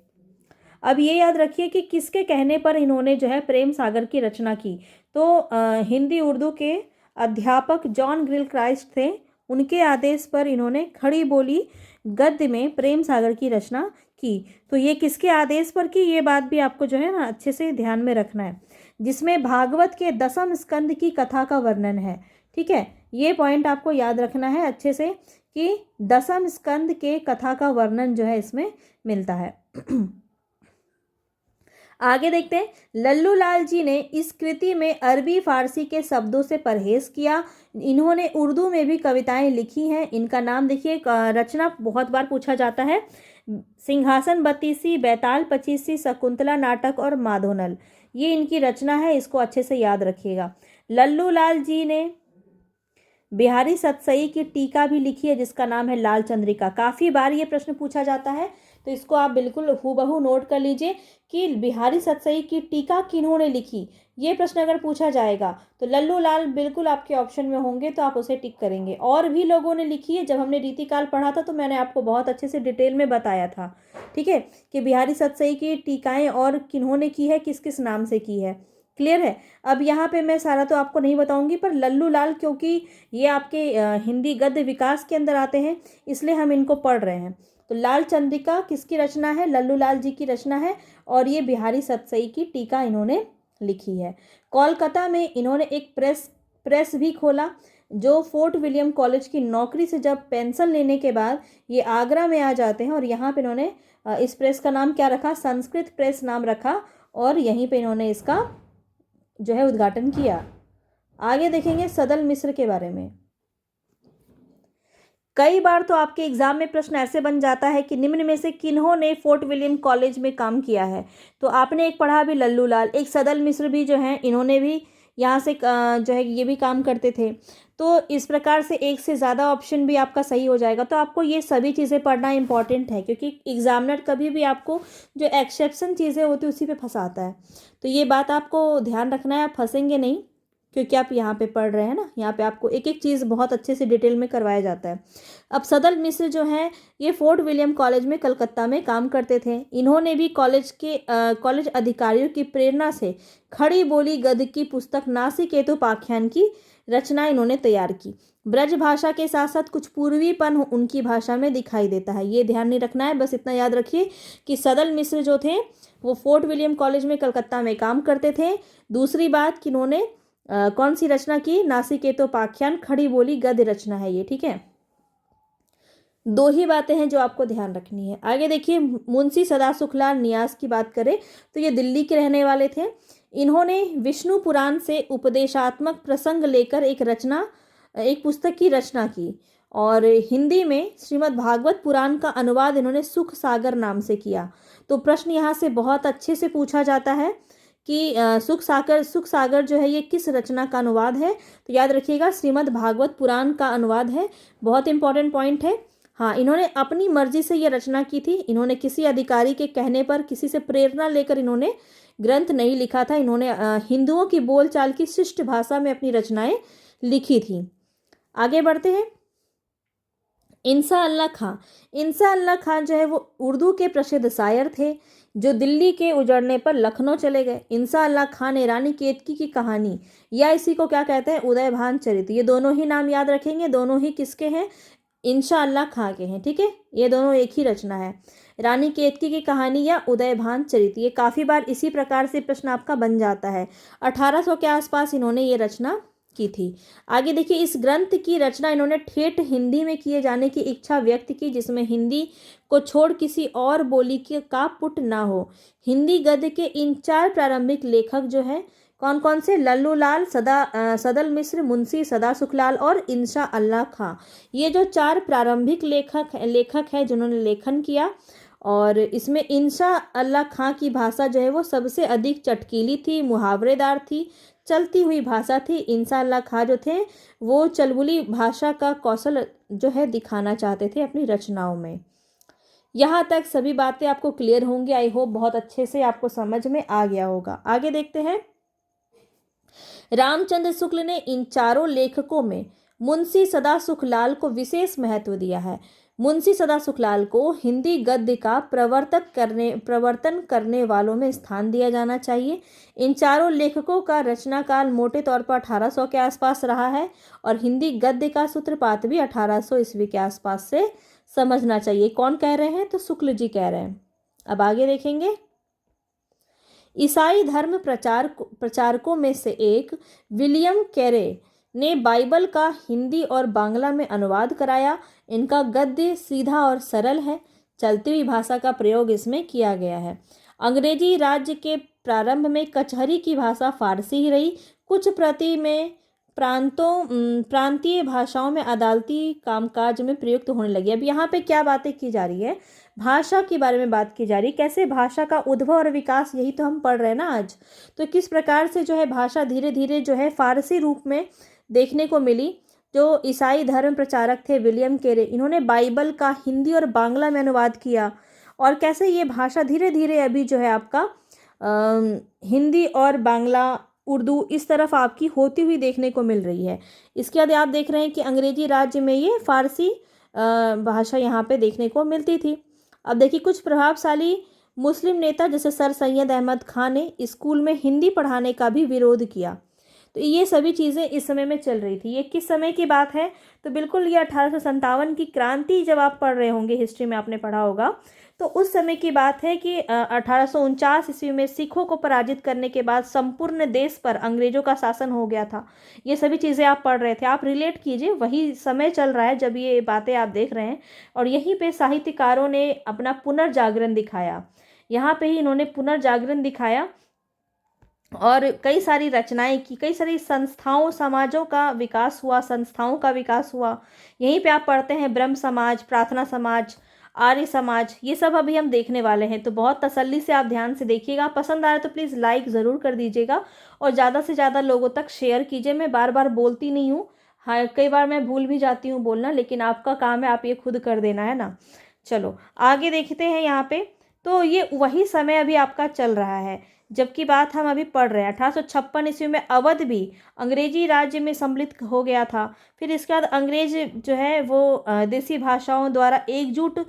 अब ये याद रखिए कि किसके कहने पर इन्होंने जो है प्रेम सागर की रचना की, तो हिंदी उर्दू के अध्यापक जॉन ग्रिल क्राइस्ट थे, उनके आदेश पर इन्होंने खड़ी बोली गद्य में प्रेम सागर की रचना की। तो ये किसके आदेश पर की, ये बात भी आपको जो है ना अच्छे से ध्यान में रखना है, जिसमें भागवत के 10वें स्कंद की कथा का वर्णन है, ठीक है। ये पॉइंट आपको याद रखना है अच्छे से कि 10वें स्कंद के कथा का वर्णन जो है इसमें मिलता है। आगे देखते हैं, लल्लू लाल जी ने इस कृति में अरबी फारसी के शब्दों से परहेज किया। इन्होंने उर्दू में भी कविताएं लिखी हैं। इनका नाम देखिए, रचना बहुत बार पूछा जाता है, सिंहासन बत्तीसी, बैताल पचीसी, शकुंतला नाटक और माधोनल, ये इनकी रचना है, इसको अच्छे से याद रखिएगा। लल्लू लाल जी ने बिहारी सतसई की टीका भी लिखी है, जिसका नाम है लाल चंद्रिका। काफ़ी बार ये प्रश्न पूछा जाता है, तो इसको आप बिल्कुल हूबहू नोट कर लीजिए कि बिहारी सतसई की टीका किन्होंने लिखी। ये प्रश्न अगर पूछा जाएगा तो लल्लू लाल बिल्कुल आपके ऑप्शन में होंगे, तो आप उसे टिक करेंगे। और भी लोगों ने लिखी है, जब हमने रीतिकाल पढ़ा था तो मैंने आपको बहुत अच्छे से डिटेल में बताया था, ठीक है, कि बिहारी सतसई की टीकाएँ और किन्होंने की है, किस किस नाम से की है। क्लियर है। अब यहाँ पे मैं सारा तो आपको नहीं बताऊंगी, पर लल्लू लाल क्योंकि ये आपके हिंदी गद्य विकास के अंदर आते हैं, इसलिए हम इनको पढ़ रहे हैं। तो लाल चंद्रिका किसकी रचना है, लल्लू लाल जी की रचना है, और ये बिहारी सतसई की टीका इन्होंने लिखी है। कोलकाता में इन्होंने एक प्रेस भी खोला, जो फोर्ट विलियम कॉलेज की नौकरी से जब पेंशन लेने के बाद ये आगरा में आ जाते हैं, और यहाँ पे इन्होंने इस प्रेस का नाम क्या रखा, संस्कृत प्रेस नाम रखा, और यहीं पे इन्होंने इसका जो है उद्घाटन किया। आगे देखेंगे सदल मिश्र के बारे में। कई बार तो आपके एग्जाम में प्रश्न ऐसे बन जाता है कि निम्न में से किन्होंने फोर्ट विलियम कॉलेज में काम किया है। तो आपने एक पढ़ा भी लल्लू लाल, एक सदल मिश्र भी जो हैं इन्होंने भी यहाँ से जो है ये भी काम करते थे। तो इस प्रकार से एक से ज़्यादा ऑप्शन भी आपका सही हो जाएगा। तो आपको ये सभी चीज़ें पढ़ना इंपॉर्टेंट है, क्योंकि एग्जामिनर कभी भी आपको जो एक्सेप्शन चीज़ें होती है उसी पे फंसाता है। तो ये बात आपको ध्यान रखना है, आप फंसेंगे नहीं, क्योंकि आप यहाँ पे पढ़ रहे हैं ना, यहाँ पे आपको एक एक चीज़ बहुत अच्छे से डिटेल में करवाया जाता है। अब सदल मिश्र जो हैं ये फोर्ट विलियम कॉलेज में कलकत्ता में काम करते थे। इन्होंने भी कॉलेज अधिकारियों की प्रेरणा से खड़ी बोली गद्य की पुस्तक नासिकेतोपाख्यान की रचना इन्होंने तैयार की। ब्रज भाषा के साथ साथ कुछ पूर्वीपन उनकी भाषा में दिखाई देता है, ये ध्यान नहीं रखना है, बस इतना याद रखिए कि सदल मिश्र जो थे वो फोर्ट विलियम कॉलेज में कलकत्ता में काम करते थे। दूसरी बात कि इन्होंने कौन सी रचना की, नासिकेतोपाख्यान खड़ी बोली गद्य रचना है ये, ठीक है। दो ही बातें हैं जो आपको ध्यान रखनी है। आगे देखिए मुंशी सदासुखलाल नियाज़ की बात करें तो ये दिल्ली के रहने वाले थे। इन्होंने विष्णु पुराण से उपदेशात्मक प्रसंग लेकर एक पुस्तक की रचना की, और हिंदी में श्रीमद् भागवत पुराण का अनुवाद इन्होंने सुख सागर नाम से किया। तो प्रश्न यहाँ से बहुत अच्छे से पूछा जाता है कि सुख सागर जो है ये किस रचना का अनुवाद है। तो याद रखिएगा श्रीमद् भागवत पुराण का अनुवाद है, बहुत इंपॉर्टेंट पॉइंट है। हाँ, इन्होंने अपनी मर्जी से ये रचना की थी, इन्होंने किसी अधिकारी के कहने पर, किसी से प्रेरणा लेकर इन्होंने ग्रंथ नहीं लिखा था। इन्होंने हिंदुओं की बोलचाल की शिष्ट भाषा में अपनी रचनाएं लिखी थी। आगे बढ़ते हैं। इंसा अल्लाह खां जो है वो उर्दू के प्रसिद्ध शायर थे, जो दिल्ली के उजड़ने पर लखनऊ चले गए। इंसा अल्लाह खां ने रानी केतकी की कहानी, या इसी को क्या कहते हैं, उदयभान चरित, ये दोनों ही नाम याद रखेंगे, दोनों ही किसके हैं, इंसा अल्लाह खां के हैं, ठीक है। ये दोनों एक ही रचना है, रानी केतकी की कहानी या उदयभान चरित। ये काफ़ी बार इसी प्रकार से प्रश्न आपका बन जाता है। 1800 के आसपास इन्होंने ये रचना की थी। आगे देखिए, इस ग्रंथ की रचना इन्होंने ठेठ हिंदी में किए जाने की इच्छा व्यक्त की, जिसमें हिंदी को छोड़ किसी और बोली का पुट ना हो। हिंदी गद्य के इन 4 प्रारंभिक लेखक जो हैं कौन कौन से, लल्लू लाल, सदल मिश्र, मुंशी सदासुखलाल और इंसा अल्लाह खां। ये जो 4 प्रारंभिक लेखक हैं जिन्होंने लेखन किया, और इसमें इंसा अल्लाह खां की भाषा जो है वो सबसे अधिक चटकीली थी, मुहावरेदार थी, चलती हुई भाषा थी। इंसा अल्लाह खां जो थे वो चलबुली भाषा का कौशल जो है दिखाना चाहते थे अपनी रचनाओं में। यहाँ तक सभी बातें आपको क्लियर होंगी, आई होप बहुत अच्छे से आपको समझ में आ गया होगा। आगे देखते हैं। रामचंद्र शुक्ल ने इन 4 लेखकों में मुंशी सदासुखलाल को विशेष महत्व दिया है। मुंशी सदासुखलाल को हिंदी गद्य का प्रवर्तन करने वालों में स्थान दिया जाना चाहिए। इन 4 लेखकों का रचना काल मोटे तौर पर 1800 के आसपास रहा है, और हिंदी गद्य का सूत्रपात भी 1800 ईस्वी के आसपास से समझना चाहिए। कौन कह रहे हैं, तो शुक्ल जी कह रहे हैं। अब आगे देखेंगे। ईसाई धर्म प्रचारकों में से एक विलियम कैरे ने बाइबल का हिंदी और बांग्ला में अनुवाद कराया। इनका गद्य सीधा और सरल है, चलती हुई भाषा का प्रयोग इसमें किया गया है। अंग्रेजी राज्य के प्रारंभ में कचहरी की भाषा फारसी ही रही। कुछ प्रांतीय भाषाओं में अदालती कामकाज में प्रयुक्त होने लगी। अब यहाँ पे क्या बातें की जा रही है, भाषा के बारे में बात की जा रही है, कैसे भाषा का उद्भव और विकास, यही तो हम पढ़ रहे हैं ना आज। तो किस प्रकार से जो है भाषा धीरे धीरे जो है फारसी रूप में देखने को मिली। जो ईसाई धर्म प्रचारक थे विलियम कैरे, इन्होंने बाइबल का हिंदी और बांग्ला में अनुवाद किया, और कैसे ये भाषा धीरे धीरे अभी जो है आपका हिंदी और बांग्ला, उर्दू इस तरफ आपकी होती हुई देखने को मिल रही है। इसके बाद आप देख रहे हैं कि अंग्रेजी राज्य में ये फारसी भाषा यहाँ पे देखने को मिलती थी। अब देखिए, कुछ प्रभावशाली मुस्लिम नेता जैसे सर सैयद अहमद खान ने स्कूल में हिंदी पढ़ाने का भी विरोध किया। तो ये सभी चीज़ें इस समय में चल रही थी। ये किस समय की बात है, तो बिल्कुल ये 1857 की क्रांति, जब आप पढ़ रहे होंगे हिस्ट्री में आपने पढ़ा होगा, तो उस समय की बात है कि 1849 ईस्वी में सिखों को पराजित करने के बाद संपूर्ण देश पर अंग्रेजों का शासन हो गया था। ये सभी चीज़ें आप पढ़ रहे थे, आप रिलेट कीजिए, वही समय चल रहा है जब ये बातें आप देख रहे हैं। और यहीं पे साहित्यकारों ने अपना पुनर्जागरण दिखाया, यहाँ पे ही इन्होंने पुनर्जागरण दिखाया और कई सारी रचनाएं की, कई सारी संस्थाओं समाजों का विकास हुआ, संस्थाओं का विकास हुआ। यहीं पे आप पढ़ते हैं ब्रह्म समाज, प्रार्थना समाज, आर्य समाज, ये सब अभी हम देखने वाले हैं। तो बहुत तसल्ली से आप ध्यान से देखिएगा, पसंद आए तो प्लीज़ लाइक ज़रूर कर दीजिएगा और ज़्यादा से ज़्यादा लोगों तक शेयर कीजिए। मैं बार बार बोलती नहीं हूँ, हाँ कई बार मैं भूल भी जाती हूँ बोलना, लेकिन आपका काम है, आप ये खुद कर देना है ना। चलो आगे देखते हैं यहाँ पे। तो ये वही समय अभी आपका चल रहा है जबकि बात हम अभी पढ़ रहे हैं। 1856 ईस्वी में अवध भी अंग्रेजी राज्य में सम्मिलित हो गया था। फिर इसके बाद अंग्रेज जो है वो देसी भाषाओं द्वारा एकजुट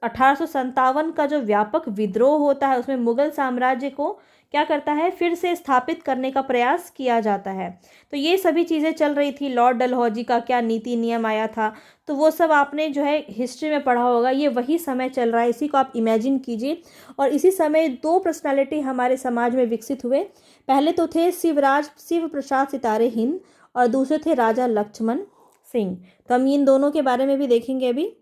1857 का जो व्यापक विद्रोह होता है उसमें मुगल साम्राज्य को क्या करता है, फिर से स्थापित करने का प्रयास किया जाता है। तो ये सभी चीज़ें चल रही थी। लॉर्ड डलहौजी का क्या नीति नियम आया था, तो वो सब आपने जो है हिस्ट्री में पढ़ा होगा। ये वही समय चल रहा है, इसी को आप इमेजिन कीजिए। और इसी समय दो पर्सनालिटी हमारे समाज में विकसित हुए। पहले तो थे शिव प्रसाद सितारे हिंद और दूसरे थे राजा लक्ष्मण सिंह। तो हम इन दोनों के बारे में भी देखेंगे अभी।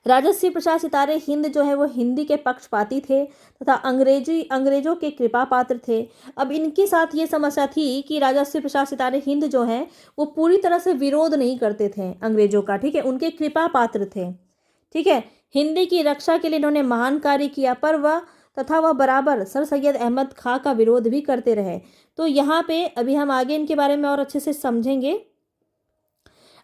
राजा शिव प्रसाद सितारे हिंद जो है वो हिंदी के पक्षपाती थे तथा अंग्रेजों के कृपा पात्र थे। अब इनके साथ ये समस्या थी कि राजा शिव प्रसाद सितारे हिंद जो हैं वो पूरी तरह से विरोध नहीं करते थे अंग्रेजों का, ठीक है, उनके कृपा पात्र थे, ठीक है। हिंदी की रक्षा के लिए इन्होंने महान कार्य किया, पर वह बराबर सर सैयद अहमद खां का विरोध भी करते रहे। तो यहाँ पे अभी हम आगे इनके बारे में और अच्छे से समझेंगे।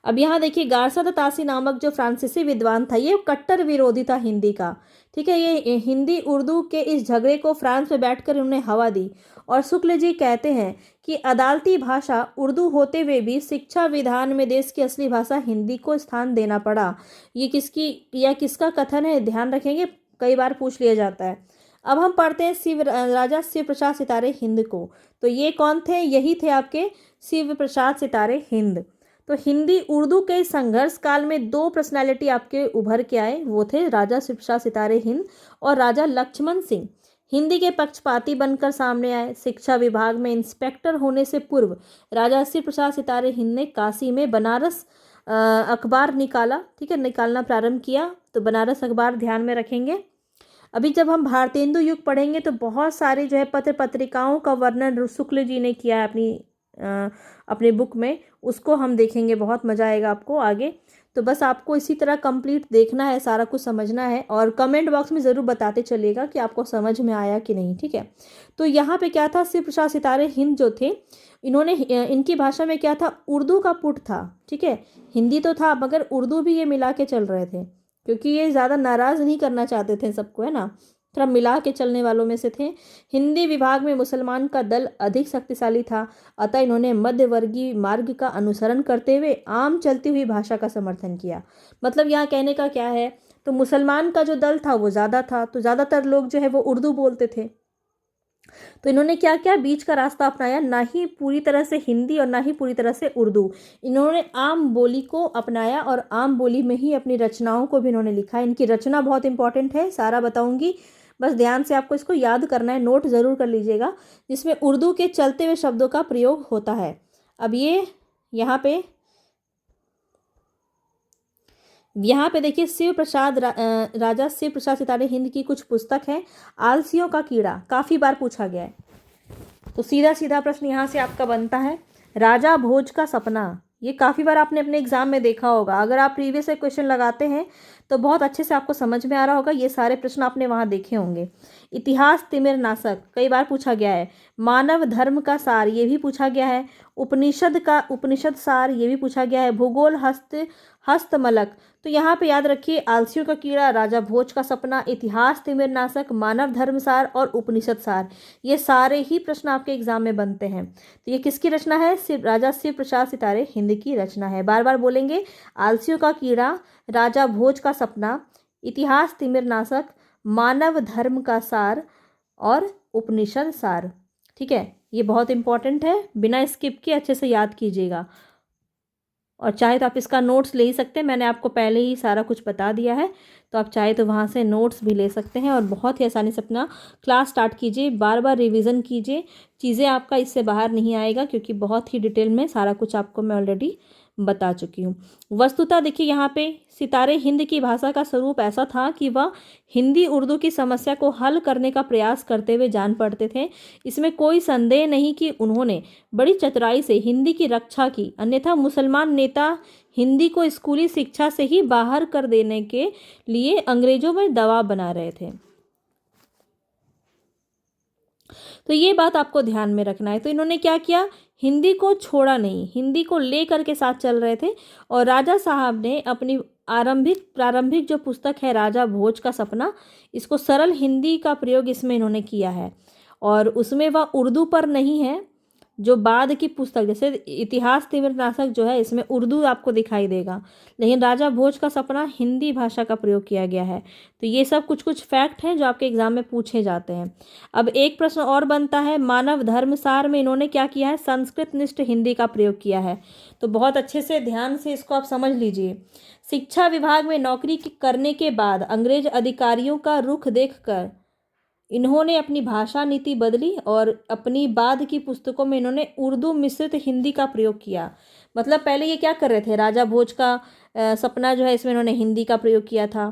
अब यहाँ देखिए, गारसा तासी नामक जो फ्रांसीसी विद्वान था, ये कट्टर विरोधी था हिंदी का, ठीक है। ये हिंदी उर्दू के इस झगड़े को फ्रांस में बैठकर उन्होंने हवा दी। और शुक्ल जी कहते हैं कि अदालती भाषा उर्दू होते हुए भी शिक्षा विधान में देश की असली भाषा हिंदी को स्थान देना पड़ा। ये किसका कथन है, ध्यान रखेंगे, कई बार पूछ लिया जाता है। अब हम पढ़ते हैं राजा शिव प्रसाद सितारे हिंद को। तो ये कौन थे, यही थे आपके शिव प्रसाद सितारे हिंद। तो हिंदी उर्दू के संघर्ष काल में दो पर्सनालिटी आपके उभर के आए, वो थे राजा शिव प्रसाद सितारे हिंद और राजा लक्ष्मण सिंह। हिंदी के पक्षपाती बनकर सामने आए। शिक्षा विभाग में इंस्पेक्टर होने से पूर्व राजा शिव प्रसाद सितारे हिंद ने काशी में बनारस अखबार निकालना प्रारंभ किया। तो बनारस अखबार ध्यान में रखेंगे। अभी जब हम भारतेंदु युग पढ़ेंगे तो बहुत सारे जो है पत्र पत्रिकाओं का वर्णन शुक्ल जी ने किया है अपने बुक में, उसको हम देखेंगे, बहुत मज़ा आएगा आपको आगे। तो बस आपको इसी तरह कंप्लीट देखना है, सारा कुछ समझना है और कमेंट बॉक्स में ज़रूर बताते चलिएगा कि आपको समझ में आया कि नहीं, ठीक है। तो यहाँ पे क्या था, शिव प्रसाद सितारे हिंद जो थे, इन्होंने इनकी भाषा में क्या था, उर्दू का पुट था, ठीक है। हिंदी तो था मगर उर्दू भी ये मिला के चल रहे थे, क्योंकि ये ज़्यादा नाराज़ नहीं करना चाहते थे सबको, है ना, थोड़ा मिला के चलने वालों में से थे। हिंदी विभाग में मुसलमान का दल अधिक शक्तिशाली था, अतः इन्होंने मध्यवर्गीय मार्ग का अनुसरण करते हुए आम चलती हुई भाषा का समर्थन किया। मतलब यहाँ कहने का क्या है, तो मुसलमान का जो दल था वो ज़्यादा था, तो ज़्यादातर लोग जो है वो उर्दू बोलते थे। तो इन्होंने क्या किया, बीच का रास्ता अपनाया, ना ही पूरी तरह से हिंदी और ना ही पूरी तरह से उर्दू। इन्होंने आम बोली को अपनाया और आम बोली में ही अपनी रचनाओं को भी इन्होंने लिखा। इनकी रचना बहुत इंपॉर्टेंट है, सारा बताऊंगी, बस ध्यान से आपको इसको याद करना है, नोट ज़रूर कर लीजिएगा, जिसमें उर्दू के चलते हुए शब्दों का प्रयोग होता है। अब ये यहाँ पे देखिए, राजा शिव प्रसाद सितारे हिंद की कुछ पुस्तक है। आलसियों का कीड़ा काफ़ी बार पूछा गया है, तो सीधा सीधा प्रश्न यहाँ से आपका बनता है। राजा भोज का सपना, ये काफ़ी बार आपने अपने एग्जाम में देखा होगा। अगर आप प्रीवियस से क्वेश्चन लगाते हैं तो बहुत अच्छे से आपको समझ में आ रहा होगा, ये सारे प्रश्न आपने वहाँ देखे होंगे। इतिहास तिमिर नाशक कई बार पूछा गया है। मानव धर्म का सार, ये भी पूछा गया है। उपनिषद सार, ये भी पूछा गया है। भूगोल हस्तमलक, तो यहाँ पे याद रखिए, आलसियों का कीड़ा, राजा भोज का सपना, इतिहास तिमिर नाशक, मानव धर्म सार और उपनिषद सार, ये सारे ही प्रश्न आपके एग्जाम में बनते हैं। तो ये किसकी रचना है, राजा शिव प्रसाद सितारे हिंद की रचना है। बार बार बोलेंगे, आलसियों का कीड़ा, राजा भोज का सपना, इतिहास तिमिर नाशक, मानव धर्म का सार और उपनिषद सार, ठीक है। ये बहुत इंपॉर्टेंट है, बिना स्किप के अच्छे से याद कीजिएगा। और चाहे तो आप इसका नोट्स ले ही सकते हैं, मैंने आपको पहले ही सारा कुछ बता दिया है। तो आप चाहे तो वहाँ से नोट्स भी ले सकते हैं और बहुत ही आसानी से अपना क्लास स्टार्ट कीजिए। बार बार रिवीजन कीजिए, चीज़ें आपका इससे बाहर नहीं आएगा, क्योंकि बहुत ही डिटेल में सारा कुछ आपको मैं ऑलरेडी बता चुकी हूँ। वस्तुतः देखिए यहाँ पे सितारे हिंद की भाषा का स्वरूप ऐसा था कि वह हिंदी उर्दू की समस्या को हल करने का प्रयास करते हुए जान पड़ते थे। इसमें कोई संदेह नहीं कि उन्होंने बड़ी चतुराई से हिंदी की रक्षा की, अन्यथा मुसलमान नेता हिंदी को स्कूली शिक्षा से ही बाहर कर देने के लिए अंग्रेजों में दबाव बना रहे थे। तो ये बात आपको ध्यान में रखना है। तो इन्होंने क्या किया, हिंदी को छोड़ा नहीं, हिंदी को लेकर के साथ चल रहे थे। और राजा साहब ने अपनी प्रारंभिक जो पुस्तक है राजा भोज का सपना, इसको सरल हिंदी का प्रयोग इसमें इन्होंने किया है। और उसमें वह उर्दू पर नहीं है, जो बाद की पुस्तक जैसे इतिहास तिमिरनाशक जो है इसमें उर्दू आपको दिखाई देगा, लेकिन राजा भोज का सपना हिंदी भाषा का प्रयोग किया गया है। तो ये सब कुछ कुछ फैक्ट हैं जो आपके एग्जाम में पूछे जाते हैं। अब एक प्रश्न और बनता है, मानव धर्मसार में इन्होंने क्या किया है, संस्कृत निष्ठ हिंदी का प्रयोग किया है। तो बहुत अच्छे से ध्यान से इसको आप समझ लीजिए। शिक्षा विभाग में नौकरी करने के बाद अंग्रेज अधिकारियों का रुख देखकर इन्होंने अपनी भाषा नीति बदली और अपनी बाद की पुस्तकों में इन्होंने उर्दू मिश्रित हिंदी का प्रयोग किया। मतलब पहले ये क्या कर रहे थे, राजा भोज का सपना जो है इसमें इन्होंने हिंदी का प्रयोग किया था।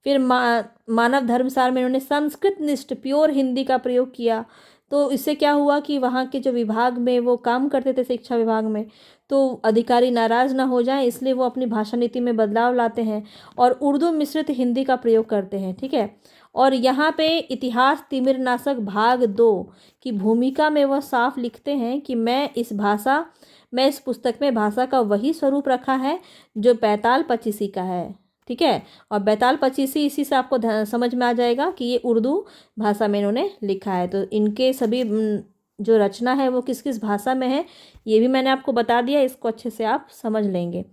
फिर मानव धर्मसार में इन्होंने संस्कृत निष्ठ प्योर हिंदी का प्रयोग किया। तो इससे क्या हुआ कि वहाँ के जो विभाग में वो काम करते थे, शिक्षा विभाग में, तो अधिकारी नाराज़ ना हो जाएं, इसलिए वो अपनी भाषा नीति में बदलाव लाते हैं और उर्दू मिश्रित हिंदी का प्रयोग करते हैं। ठीक है। और यहाँ पे इतिहास तिमिरनाशक भाग 2 की भूमिका में वह साफ लिखते हैं कि मैं इस पुस्तक में भाषा का वही स्वरूप रखा है जो बैताल पचीसी का है। ठीक है। और बैताल पचीसी इसी से आपको समझ में आ जाएगा कि ये उर्दू भाषा में इन्होंने लिखा है। तो इनके सभी जो रचना है वो किस किस भाषा में है ये भी मैंने आपको बता दिया, इसको अच्छे से आप समझ लेंगे।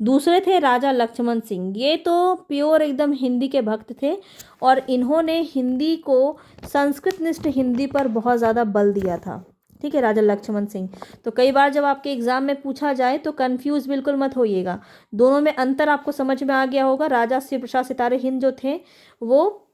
दूसरे थे राजा लक्ष्मण सिंह। ये तो प्योर एकदम हिंदी के भक्त थे और इन्होंने हिंदी को संस्कृत निष्ठ हिंदी पर बहुत ज़्यादा बल दिया था। ठीक है, राजा लक्ष्मण सिंह। तो कई बार जब आपके एग्जाम में पूछा जाए तो कंफ्यूज बिल्कुल मत होइएगा, दोनों में अंतर आपको समझ में आ गया होगा। राजा शिव प्रसाद सितारे हिंद जो थे वो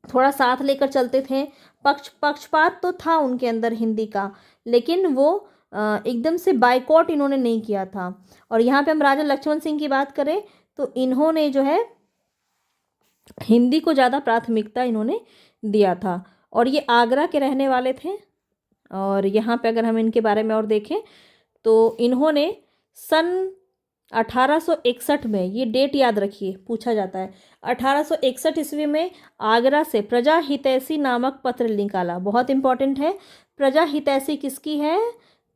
थोड़ा साथ लेकर चलते थे, पक्षपात तो था उनके अंदर हिंदी का, लेकिन वो एकदम से बाइकॉट इन्होंने नहीं किया था। और यहाँ पे हम राजा लक्ष्मण सिंह की बात करें तो इन्होंने जो है हिंदी को ज़्यादा प्राथमिकता इन्होंने दिया था और ये आगरा के रहने वाले थे। और यहाँ पे अगर हम इनके बारे में और देखें तो इन्होंने सन 1861 में, ये डेट याद रखिए पूछा जाता है, 1861 ईस्वी में आगरा से प्रजा हितैषी नामक पत्र निकाला। बहुत इंपॉर्टेंट है, प्रजा हितैषी किसकी है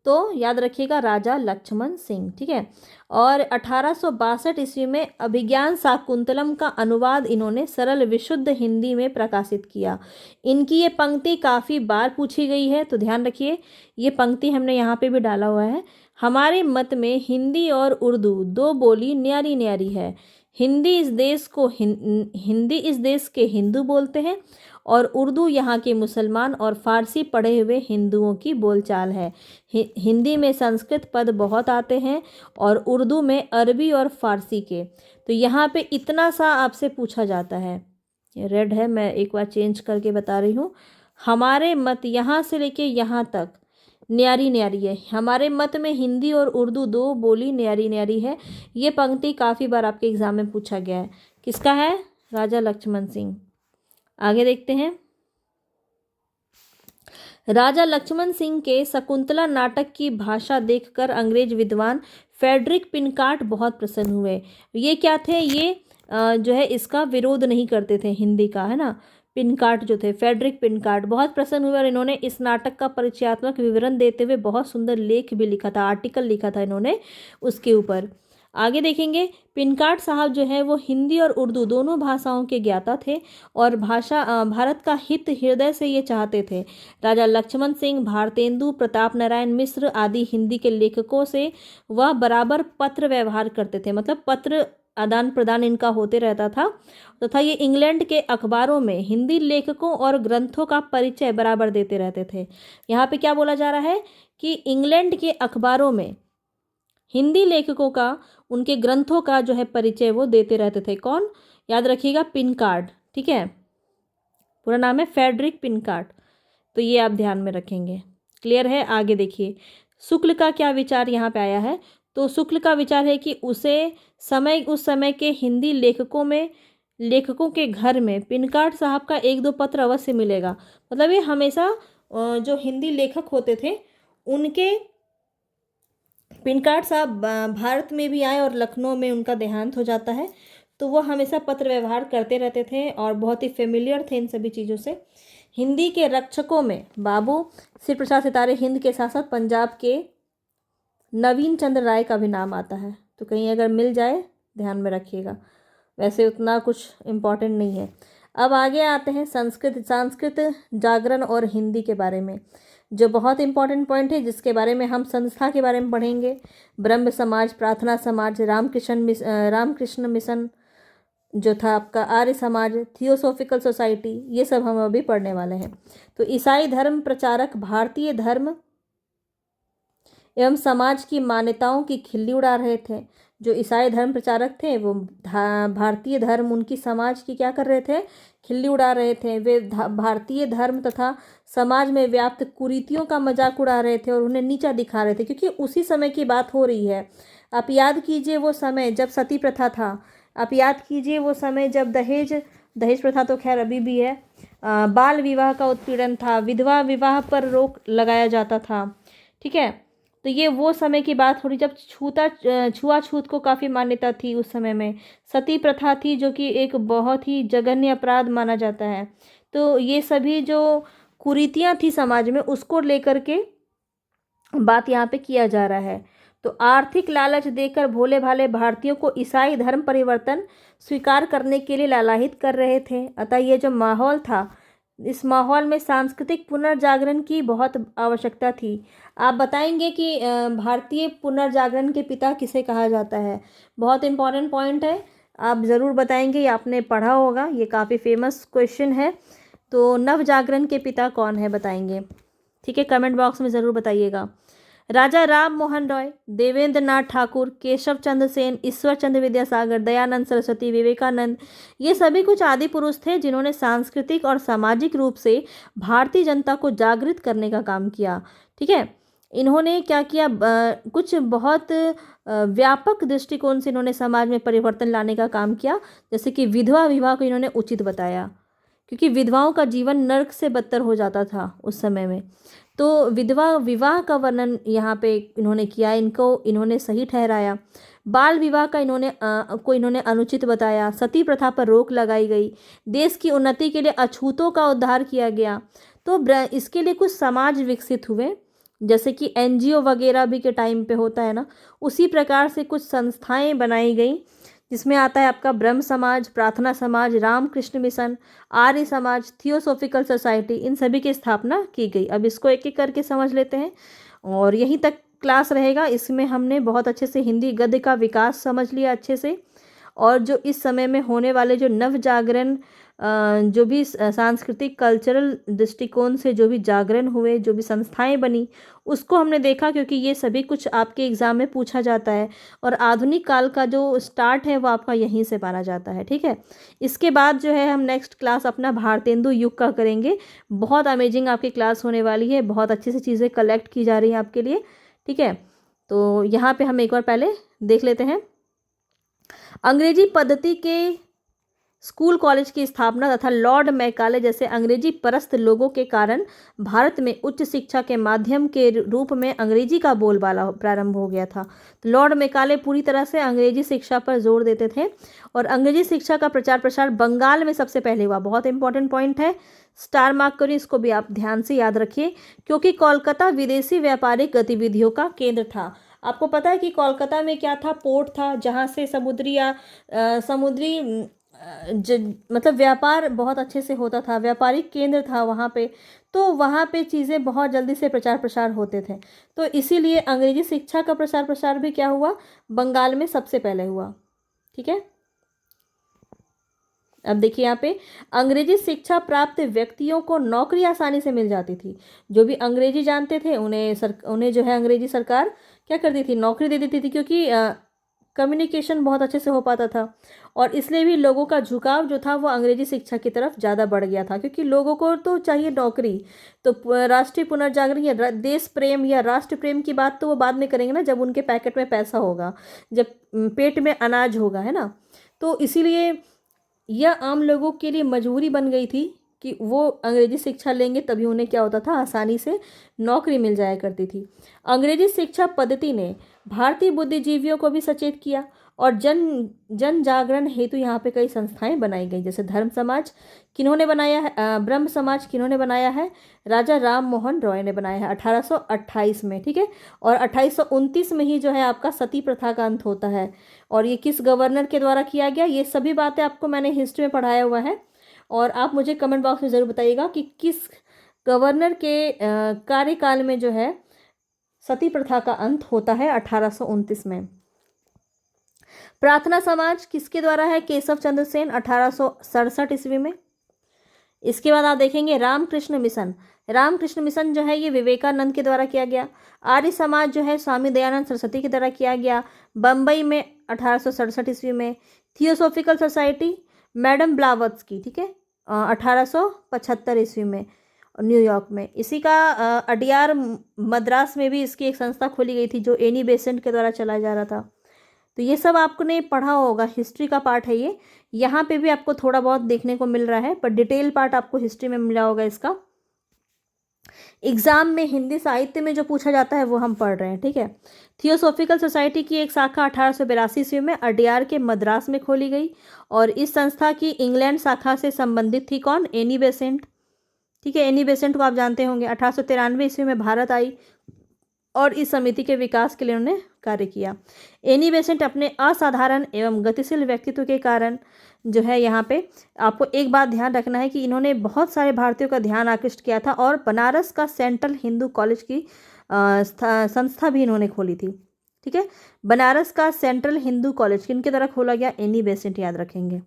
तो याद रखिएगा राजा लक्ष्मण सिंह। ठीक है। और 1862 ईस्वी में अभिज्ञान शाकुंतलम का अनुवाद इन्होंने सरल विशुद्ध हिंदी में प्रकाशित किया। इनकी ये पंक्ति काफ़ी बार पूछी गई है, तो ध्यान रखिए ये पंक्ति हमने यहाँ पे भी डाला हुआ है। हमारे मत में हिंदी और उर्दू दो बोली न्यारी न्यारी है। हिंदी इस देश के हिंदू बोलते हैं और उर्दू यहाँ के मुसलमान और फारसी पढ़े हुए हिंदुओं की बोलचाल है। हिंदी में संस्कृत पद बहुत आते हैं और उर्दू में अरबी और फारसी के। तो यहाँ पे इतना सा आपसे पूछा जाता है, ये रेड है, मैं एक बार चेंज करके बता रही हूँ। हमारे मत यहाँ से लेके यहाँ तक न्यारी न्यारी है। हमारे मत में हिंदी और उर्दू दो बोली न्यारी न्यारी है। ये पंक्ति काफ़ी बार आपके एग्जाम में पूछा गया है। किसका है? राजा लक्ष्मण सिंह। आगे देखते हैं। राजा लक्ष्मण सिंह के शकुंतला नाटक की भाषा देखकर अंग्रेज विद्वान फ्रेडरिक पिनकार्ट बहुत प्रसन्न हुए। ये क्या थे? ये जो है इसका विरोध नहीं करते थे हिंदी का, है ना। पिनकार्ट जो थे, फ्रेडरिक पिनकार्ट, बहुत प्रसन्न हुए और इन्होंने इस नाटक का परिचयात्मक विवरण देते हुए बहुत सुंदर लेख भी लिखा था, आर्टिकल लिखा था इन्होंने उसके ऊपर। आगे देखेंगे, पिनकार्ट साहब जो है वो हिंदी और उर्दू दोनों भाषाओं के ज्ञाता थे और भारत का हित हृदय से ये चाहते थे। राजा लक्ष्मण सिंह, भारतेंदु, प्रताप नारायण मिश्र आदि हिंदी के लेखकों से वह बराबर पत्र व्यवहार करते थे, मतलब पत्र आदान प्रदान इनका होते रहता था तथा ये इंग्लैंड के अखबारों में हिंदी लेखकों और ग्रंथों का परिचय बराबर देते रहते थे। यहाँ पे क्या बोला जा रहा है कि इंग्लैंड के अखबारों में हिंदी लेखकों का, उनके ग्रंथों का जो है परिचय वो देते रहते थे। कौन? याद रखिएगा, पिनकार्ड, ठीक है, पूरा नाम है फ्रेडरिक पिनकार्ड, तो ये आप ध्यान में रखेंगे। क्लियर है? आगे देखिए, शुक्ल का क्या विचार यहाँ पे आया है। तो शुक्ल का विचार है कि उस समय के हिंदी लेखकों के घर में पिनकार्ड साहब का एक दो पत्र अवश्य मिलेगा। मतलब ये हमेशा जो हिंदी लेखक होते थे उनके, पिनकार्ड साहब भारत में भी आए और लखनऊ में उनका देहांत हो जाता है, तो वो हमेशा पत्र व्यवहार करते रहते थे और बहुत ही फेमिलियर थे इन सभी चीज़ों से। हिंदी के रक्षकों में बाबू श्री प्रसाद सितारे हिंद के साथ साथ पंजाब के नवीन चंद्र राय का भी नाम आता है, तो कहीं अगर मिल जाए ध्यान में रखिएगा, वैसे उतना कुछ इम्पोर्टेंट नहीं है। अब आगे आते हैं संस्कृत जागरण और हिंदी के बारे में, जो बहुत इंपॉर्टेंट पॉइंट है, जिसके बारे में हम संस्था के बारे में पढ़ेंगे। ब्रह्म समाज, प्रार्थना समाज, रामकृष्ण मिशन जो था आपका, आर्य समाज, थियोसॉफिकल सोसाइटी, ये सब हम अभी पढ़ने वाले हैं। तो ईसाई धर्म प्रचारक भारतीय धर्म एवं समाज की मान्यताओं की खिल्ली उड़ा रहे थे। जो ईसाई धर्म प्रचारक थे वो भारतीय धर्म, उनकी समाज की क्या कर रहे थे, खिल्ली उड़ा रहे थे। वे भारतीय धर्म तथा समाज में व्याप्त कुरीतियों का मजाक उड़ा रहे थे और उन्हें नीचा दिखा रहे थे, क्योंकि उसी समय की बात हो रही है। आप याद कीजिए वो समय जब सती प्रथा था, आप याद कीजिए वो समय जब दहेज प्रथा तो खैर अभी भी है, बाल विवाह का उत्पीड़न था, विधवा विवाह पर रोक लगाया जाता था, ठीक है। तो ये वो समय की बात हो रही जब छुआछूत को काफ़ी मान्यता थी उस समय में। सती प्रथा थी जो कि एक बहुत ही जघन्य अपराध माना जाता है। तो ये सभी जो कुरीतियाँ थी समाज में, उसको लेकर के बात यहाँ पे किया जा रहा है। तो आर्थिक लालच देकर भोले भाले भारतीयों को ईसाई धर्म परिवर्तन स्वीकार करने के लिए लालायित कर रहे थे। अतः ये जो माहौल था, इस माहौल में सांस्कृतिक पुनर्जागरण की बहुत आवश्यकता थी। आप बताएंगे कि भारतीय पुनर्जागरण के पिता किसे कहा जाता है? बहुत इंपॉर्टेंट पॉइंट है, आप ज़रूर बताएंगे, ये आपने पढ़ा होगा, ये काफ़ी फेमस क्वेश्चन है। तो नव जागरण के पिता कौन है, बताएंगे, ठीक है, कमेंट बॉक्स में ज़रूर बताइएगा। राजा राम मोहन रॉय, देवेंद्र नाथ ठाकुर, केशव चंद्र सेन, ईश्वर चंद्र विद्यासागर, दयानंद सरस्वती, विवेकानंद, ये सभी कुछ आदि पुरुष थे जिन्होंने सांस्कृतिक और सामाजिक रूप से भारतीय जनता को जागृत करने का काम किया, ठीक है। इन्होंने क्या किया, कुछ बहुत व्यापक दृष्टिकोण से इन्होंने समाज में परिवर्तन लाने का काम किया। जैसे कि विधवा विवाह को इन्होंने उचित बताया, क्योंकि विधवाओं का जीवन नर्क से बदतर हो जाता था उस समय में। तो विधवा विवाह का वर्णन यहाँ पे इन्होंने किया, इनको इन्होंने सही ठहराया। बाल विवाह का इन्होंने अनुचित बताया। सती प्रथा पर रोक लगाई गई। देश की उन्नति के लिए अछूतों का उद्धार किया गया। तो इसके लिए कुछ समाज विकसित हुए, जैसे कि एनजीओ वगैरह भी के टाइम पे होता है ना, उसी प्रकार से कुछ संस्थाएं बनाई गई, जिसमें आता है आपका ब्रह्म समाज, प्रार्थना समाज, Ramakrishna mission, Arya Samaj, theosophical society, इन सभी की स्थापना की गई। अब इसको एक एक करके समझ लेते हैं और यहीं तक क्लास रहेगा। इसमें हमने बहुत अच्छे से हिंदी गद्य का विकास समझ लिया अच्छे से, और जो इस समय में होने वाले जो नव जागरण, जो भी सांस्कृतिक कल्चरल दृष्टिकोण से जो भी जागरण हुए, जो भी संस्थाएं बनी, उसको हमने देखा, क्योंकि ये सभी कुछ आपके एग्ज़ाम में पूछा जाता है और आधुनिक काल का जो स्टार्ट है वो आपका यहीं से माना जाता है, ठीक है। इसके बाद जो है हम नेक्स्ट क्लास अपना भारतेंदु युग का करेंगे। बहुत अमेजिंग आपकी क्लास होने वाली है, बहुत अच्छे से चीज़ें कलेक्ट की जा रही हैं आपके लिए, ठीक है। तो यहाँ पे हम एक बार पहले देख लेते हैं। अंग्रेजी पद्धति के स्कूल कॉलेज की स्थापना तथा लॉर्ड मैकाले जैसे अंग्रेजी परस्त लोगों के कारण भारत में उच्च शिक्षा के माध्यम के रूप में अंग्रेजी का बोलबाला प्रारंभ हो गया था। तो लॉर्ड मैकाले पूरी तरह से अंग्रेजी शिक्षा पर जोर देते थे और अंग्रेजी शिक्षा का प्रचार प्रसार बंगाल में सबसे पहले हुआ। बहुत इंपॉर्टेंट पॉइंट है, स्टार मार्क करिए, इसको भी आप ध्यान से याद रखिए, क्योंकि कोलकाता विदेशी व्यापारिक गतिविधियों का केंद्र था। आपको पता है कि कोलकाता में क्या था, पोर्ट था, जहाँ से समुद्री मतलब व्यापार बहुत अच्छे से होता था, व्यापारिक केंद्र था वहाँ पे। तो वहाँ पे चीज़ें बहुत जल्दी से प्रचार प्रसार होते थे, तो इसीलिए अंग्रेजी शिक्षा का प्रसार प्रसार भी क्या हुआ, बंगाल में सबसे पहले हुआ, ठीक है। अब देखिए यहाँ पे अंग्रेजी शिक्षा प्राप्त व्यक्तियों को नौकरी आसानी से मिल जाती थी। जो भी अंग्रेजी जानते थे उन्हें जो है अंग्रेजी सरकार क्या करती थी, नौकरी दे देती थी, क्योंकि कम्युनिकेशन बहुत अच्छे से हो पाता था, और इसलिए भी लोगों का झुकाव जो था वो अंग्रेजी शिक्षा की तरफ ज़्यादा बढ़ गया था, क्योंकि लोगों को तो चाहिए नौकरी। तो राष्ट्रीय पुनर्जागरण या देश प्रेम या राष्ट्र प्रेम की बात तो वो बाद में करेंगे ना, जब उनके पैकेट में पैसा होगा, जब पेट में अनाज होगा, है ना। तो इसीलिए यह आम लोगों के लिए मजबूरी बन गई थी कि वो अंग्रेजी शिक्षा लेंगे, तभी उन्हें क्या होता था, आसानी से नौकरी मिल जाया करती थी। अंग्रेजी शिक्षा पद्धति ने भारतीय बुद्धिजीवियों को भी सचेत किया, और जन जागरण हेतु यहाँ पे कई संस्थाएं बनाई गई, जैसे धर्म समाज किन्होंने बनाया है, ब्रह्म समाज किन्होंने बनाया है, राजा राम मोहन रॉय ने बनाया है 1828 में, ठीक है। और 1829 में ही जो है आपका सती प्रथा का अंत होता है। और ये किस गवर्नर के द्वारा किया गया, ये सभी बातें आपको मैंने हिस्ट्री में पढ़ाया हुआ है, और आप मुझे कमेंट बॉक्स में ज़रूर बताइएगा कि किस गवर्नर के कार्यकाल में जो है सती प्रथा का अंत होता है 1829 में। प्रार्थना समाज किसके द्वारा है, केशव चंद्र सेन 1867 ईस्वी में। इसके बाद आप देखेंगे रामकृष्ण मिशन। रामकृष्ण मिशन जो है ये विवेकानंद के द्वारा किया गया। आर्य समाज जो है स्वामी दयानंद सरस्वती के द्वारा किया गया, बम्बई में 1867 ईस्वी में। थियोसॉफिकल सोसाइटी मैडम ब्लावत्स्की, ठीक है, 1875 ईस्वी में न्यूयॉर्क में। इसी का अडियार मद्रास में भी इसकी एक संस्था खोली गई थी, जो एनी बेसेंट के द्वारा चलाया जा रहा था। तो ये सब आपने पढ़ा होगा, हिस्ट्री का पार्ट है ये। यहाँ पे भी आपको थोड़ा बहुत देखने को मिल रहा है, पर डिटेल पार्ट आपको हिस्ट्री में मिला होगा इसका। एग्जाम में हिंदी साहित्य में जो पूछा जाता है वो हम पढ़ रहे हैं, ठीक है। थियोसॉफिकल सोसाइटी की एक शाखा 1882 ईस्वी में अडियार के मद्रास में खोली गई, और इस संस्था की इंग्लैंड शाखा से संबंधित थी कौन, एनी बेसेंट, ठीक है। एनी बेसेंट को आप जानते होंगे। 1893 ईस्वी में भारत आई, और इस समिति के विकास के लिए उन्होंने कार्य किया। एनी बेसेंट अपने असाधारण एवं गतिशील व्यक्तित्व के कारण जो है, यहाँ पे आपको एक बात ध्यान रखना है कि इन्होंने बहुत सारे भारतीयों का ध्यान आकृष्ट किया था, और बनारस का सेंट्रल हिंदू कॉलेज की संस्था भी इन्होंने खोली थी, ठीक है। बनारस का सेंट्रल हिंदू कॉलेज किनके द्वारा खोला गया, एनी बेसेंट, याद रखेंगे।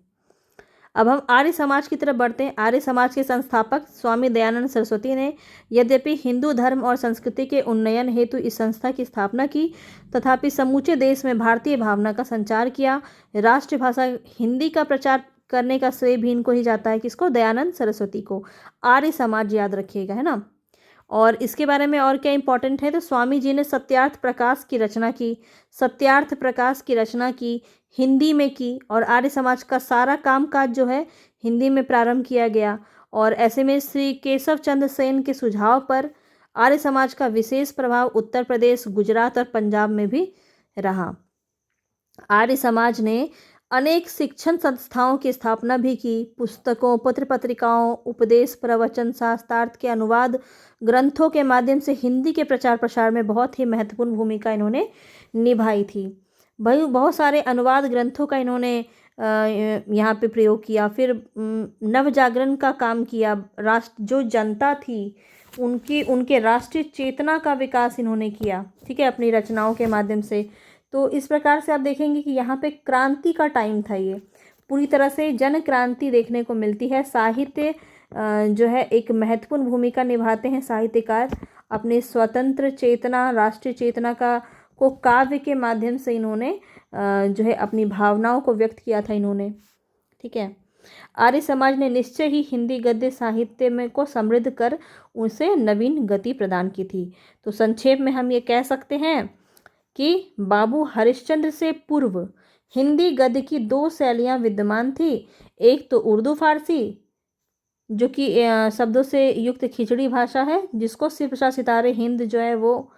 अब हम आर्य समाज की तरफ बढ़ते हैं। आर्य समाज के संस्थापक स्वामी दयानंद सरस्वती ने यद्यपि हिंदू धर्म और संस्कृति के उन्नयन हेतु इस संस्था की स्थापना की, तथापि समूचे देश में भारतीय भावना का संचार किया। राष्ट्रभाषा हिंदी का प्रचार करने का श्रेय भी इनको ही जाता है, किसको, दयानंद सरस्वती को। आर्य समाज याद रखिएगा, है ना। और इसके बारे में और क्या इंपॉर्टेंट है, तो स्वामी जी ने सत्यार्थ प्रकाश की रचना की, सत्यार्थ प्रकाश की रचना की, हिंदी में की, और आर्य समाज का सारा कामकाज जो है हिंदी में प्रारंभ किया गया। और ऐसे में श्री केशव चंद्र सेन के सुझाव पर आर्य समाज का विशेष प्रभाव उत्तर प्रदेश, गुजरात और पंजाब में भी रहा। आर्य समाज ने अनेक शिक्षण संस्थाओं की स्थापना भी की। पुस्तकों, पत्र पत्रिकाओं, उपदेश, प्रवचन, शास्त्रार्थ के अनुवाद, ग्रंथों के माध्यम से हिंदी के प्रचार प्रसार में बहुत ही महत्वपूर्ण भूमिका इन्होंने निभाई थी। भाई बहुत सारे अनुवाद ग्रंथों का इन्होंने यहाँ पे प्रयोग किया। फिर नव जागरण का काम किया। राष्ट्र जो जनता थी उनके राष्ट्रीय चेतना का विकास इन्होंने किया, ठीक है, अपनी रचनाओं के माध्यम से। तो इस प्रकार से आप देखेंगे कि यहाँ पे क्रांति का टाइम था, ये पूरी तरह से जन क्रांति देखने को मिलती है। साहित्य जो है एक महत्वपूर्ण भूमिका निभाते हैं साहित्यकार। अपने स्वतंत्र चेतना, राष्ट्रीय चेतना को काव्य के माध्यम से इन्होंने जो है अपनी भावनाओं को व्यक्त किया था इन्होंने, ठीक है। आर्य समाज ने निश्चय ही हिंदी गद्य साहित्य में को समृद्ध कर उसे नवीन गति प्रदान की थी। तो संक्षेप में हम ये कह सकते हैं कि बाबू हरिश्चंद्र से पूर्व हिंदी गद्य की दो शैलियाँ विद्यमान थी। एक तो उर्दू फारसी, जो कि शब्दों से युक्त खिचड़ी भाषा है, जिसको शिव प्रसाद सितारे हिंद जो है वो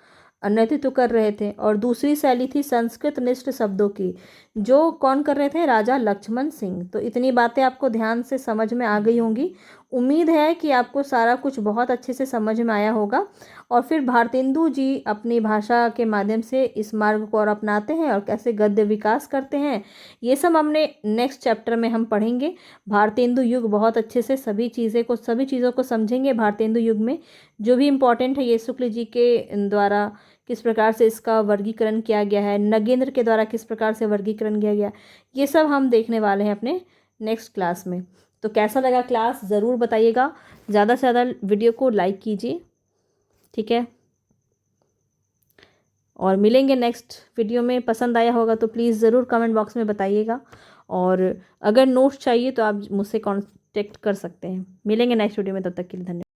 नेतृत्व कर रहे थे। और दूसरी शैली थी संस्कृत निष्ठ शब्दों की, जो कौन कर रहे थे, राजा लक्ष्मण सिंह। तो इतनी बातें आपको ध्यान से समझ में आ गई होंगी। उम्मीद है कि आपको सारा कुछ बहुत अच्छे से समझ में आया होगा। और फिर भारतेंदु जी अपनी भाषा के माध्यम से इस मार्ग को और अपनाते हैं, और कैसे गद्य विकास करते हैं, ये सब हमने नेक्स्ट चैप्टर में हम पढ़ेंगे। भारतेंदु युग बहुत अच्छे से सभी चीज़ों को समझेंगे। भारतेंदु युग में जो भी इम्पोर्टेंट है, ये शुक्ल जी के द्वारा किस प्रकार से इसका वर्गीकरण किया गया है, नगेंद्र के द्वारा किस प्रकार से वर्गीकरण किया गया, ये सब हम देखने वाले हैं अपने नेक्स्ट क्लास में। तो कैसा लगा क्लास ज़रूर बताइएगा। ज़्यादा से ज़्यादा वीडियो को लाइक कीजिए, ठीक है। और मिलेंगे नेक्स्ट वीडियो में। पसंद आया होगा तो प्लीज़ ज़रूर कमेंट बॉक्स में बताइएगा, और अगर नोट्स चाहिए तो आप मुझसे कांटेक्ट कर सकते हैं। मिलेंगे नेक्स्ट वीडियो में, तब तक के लिए धन्यवाद।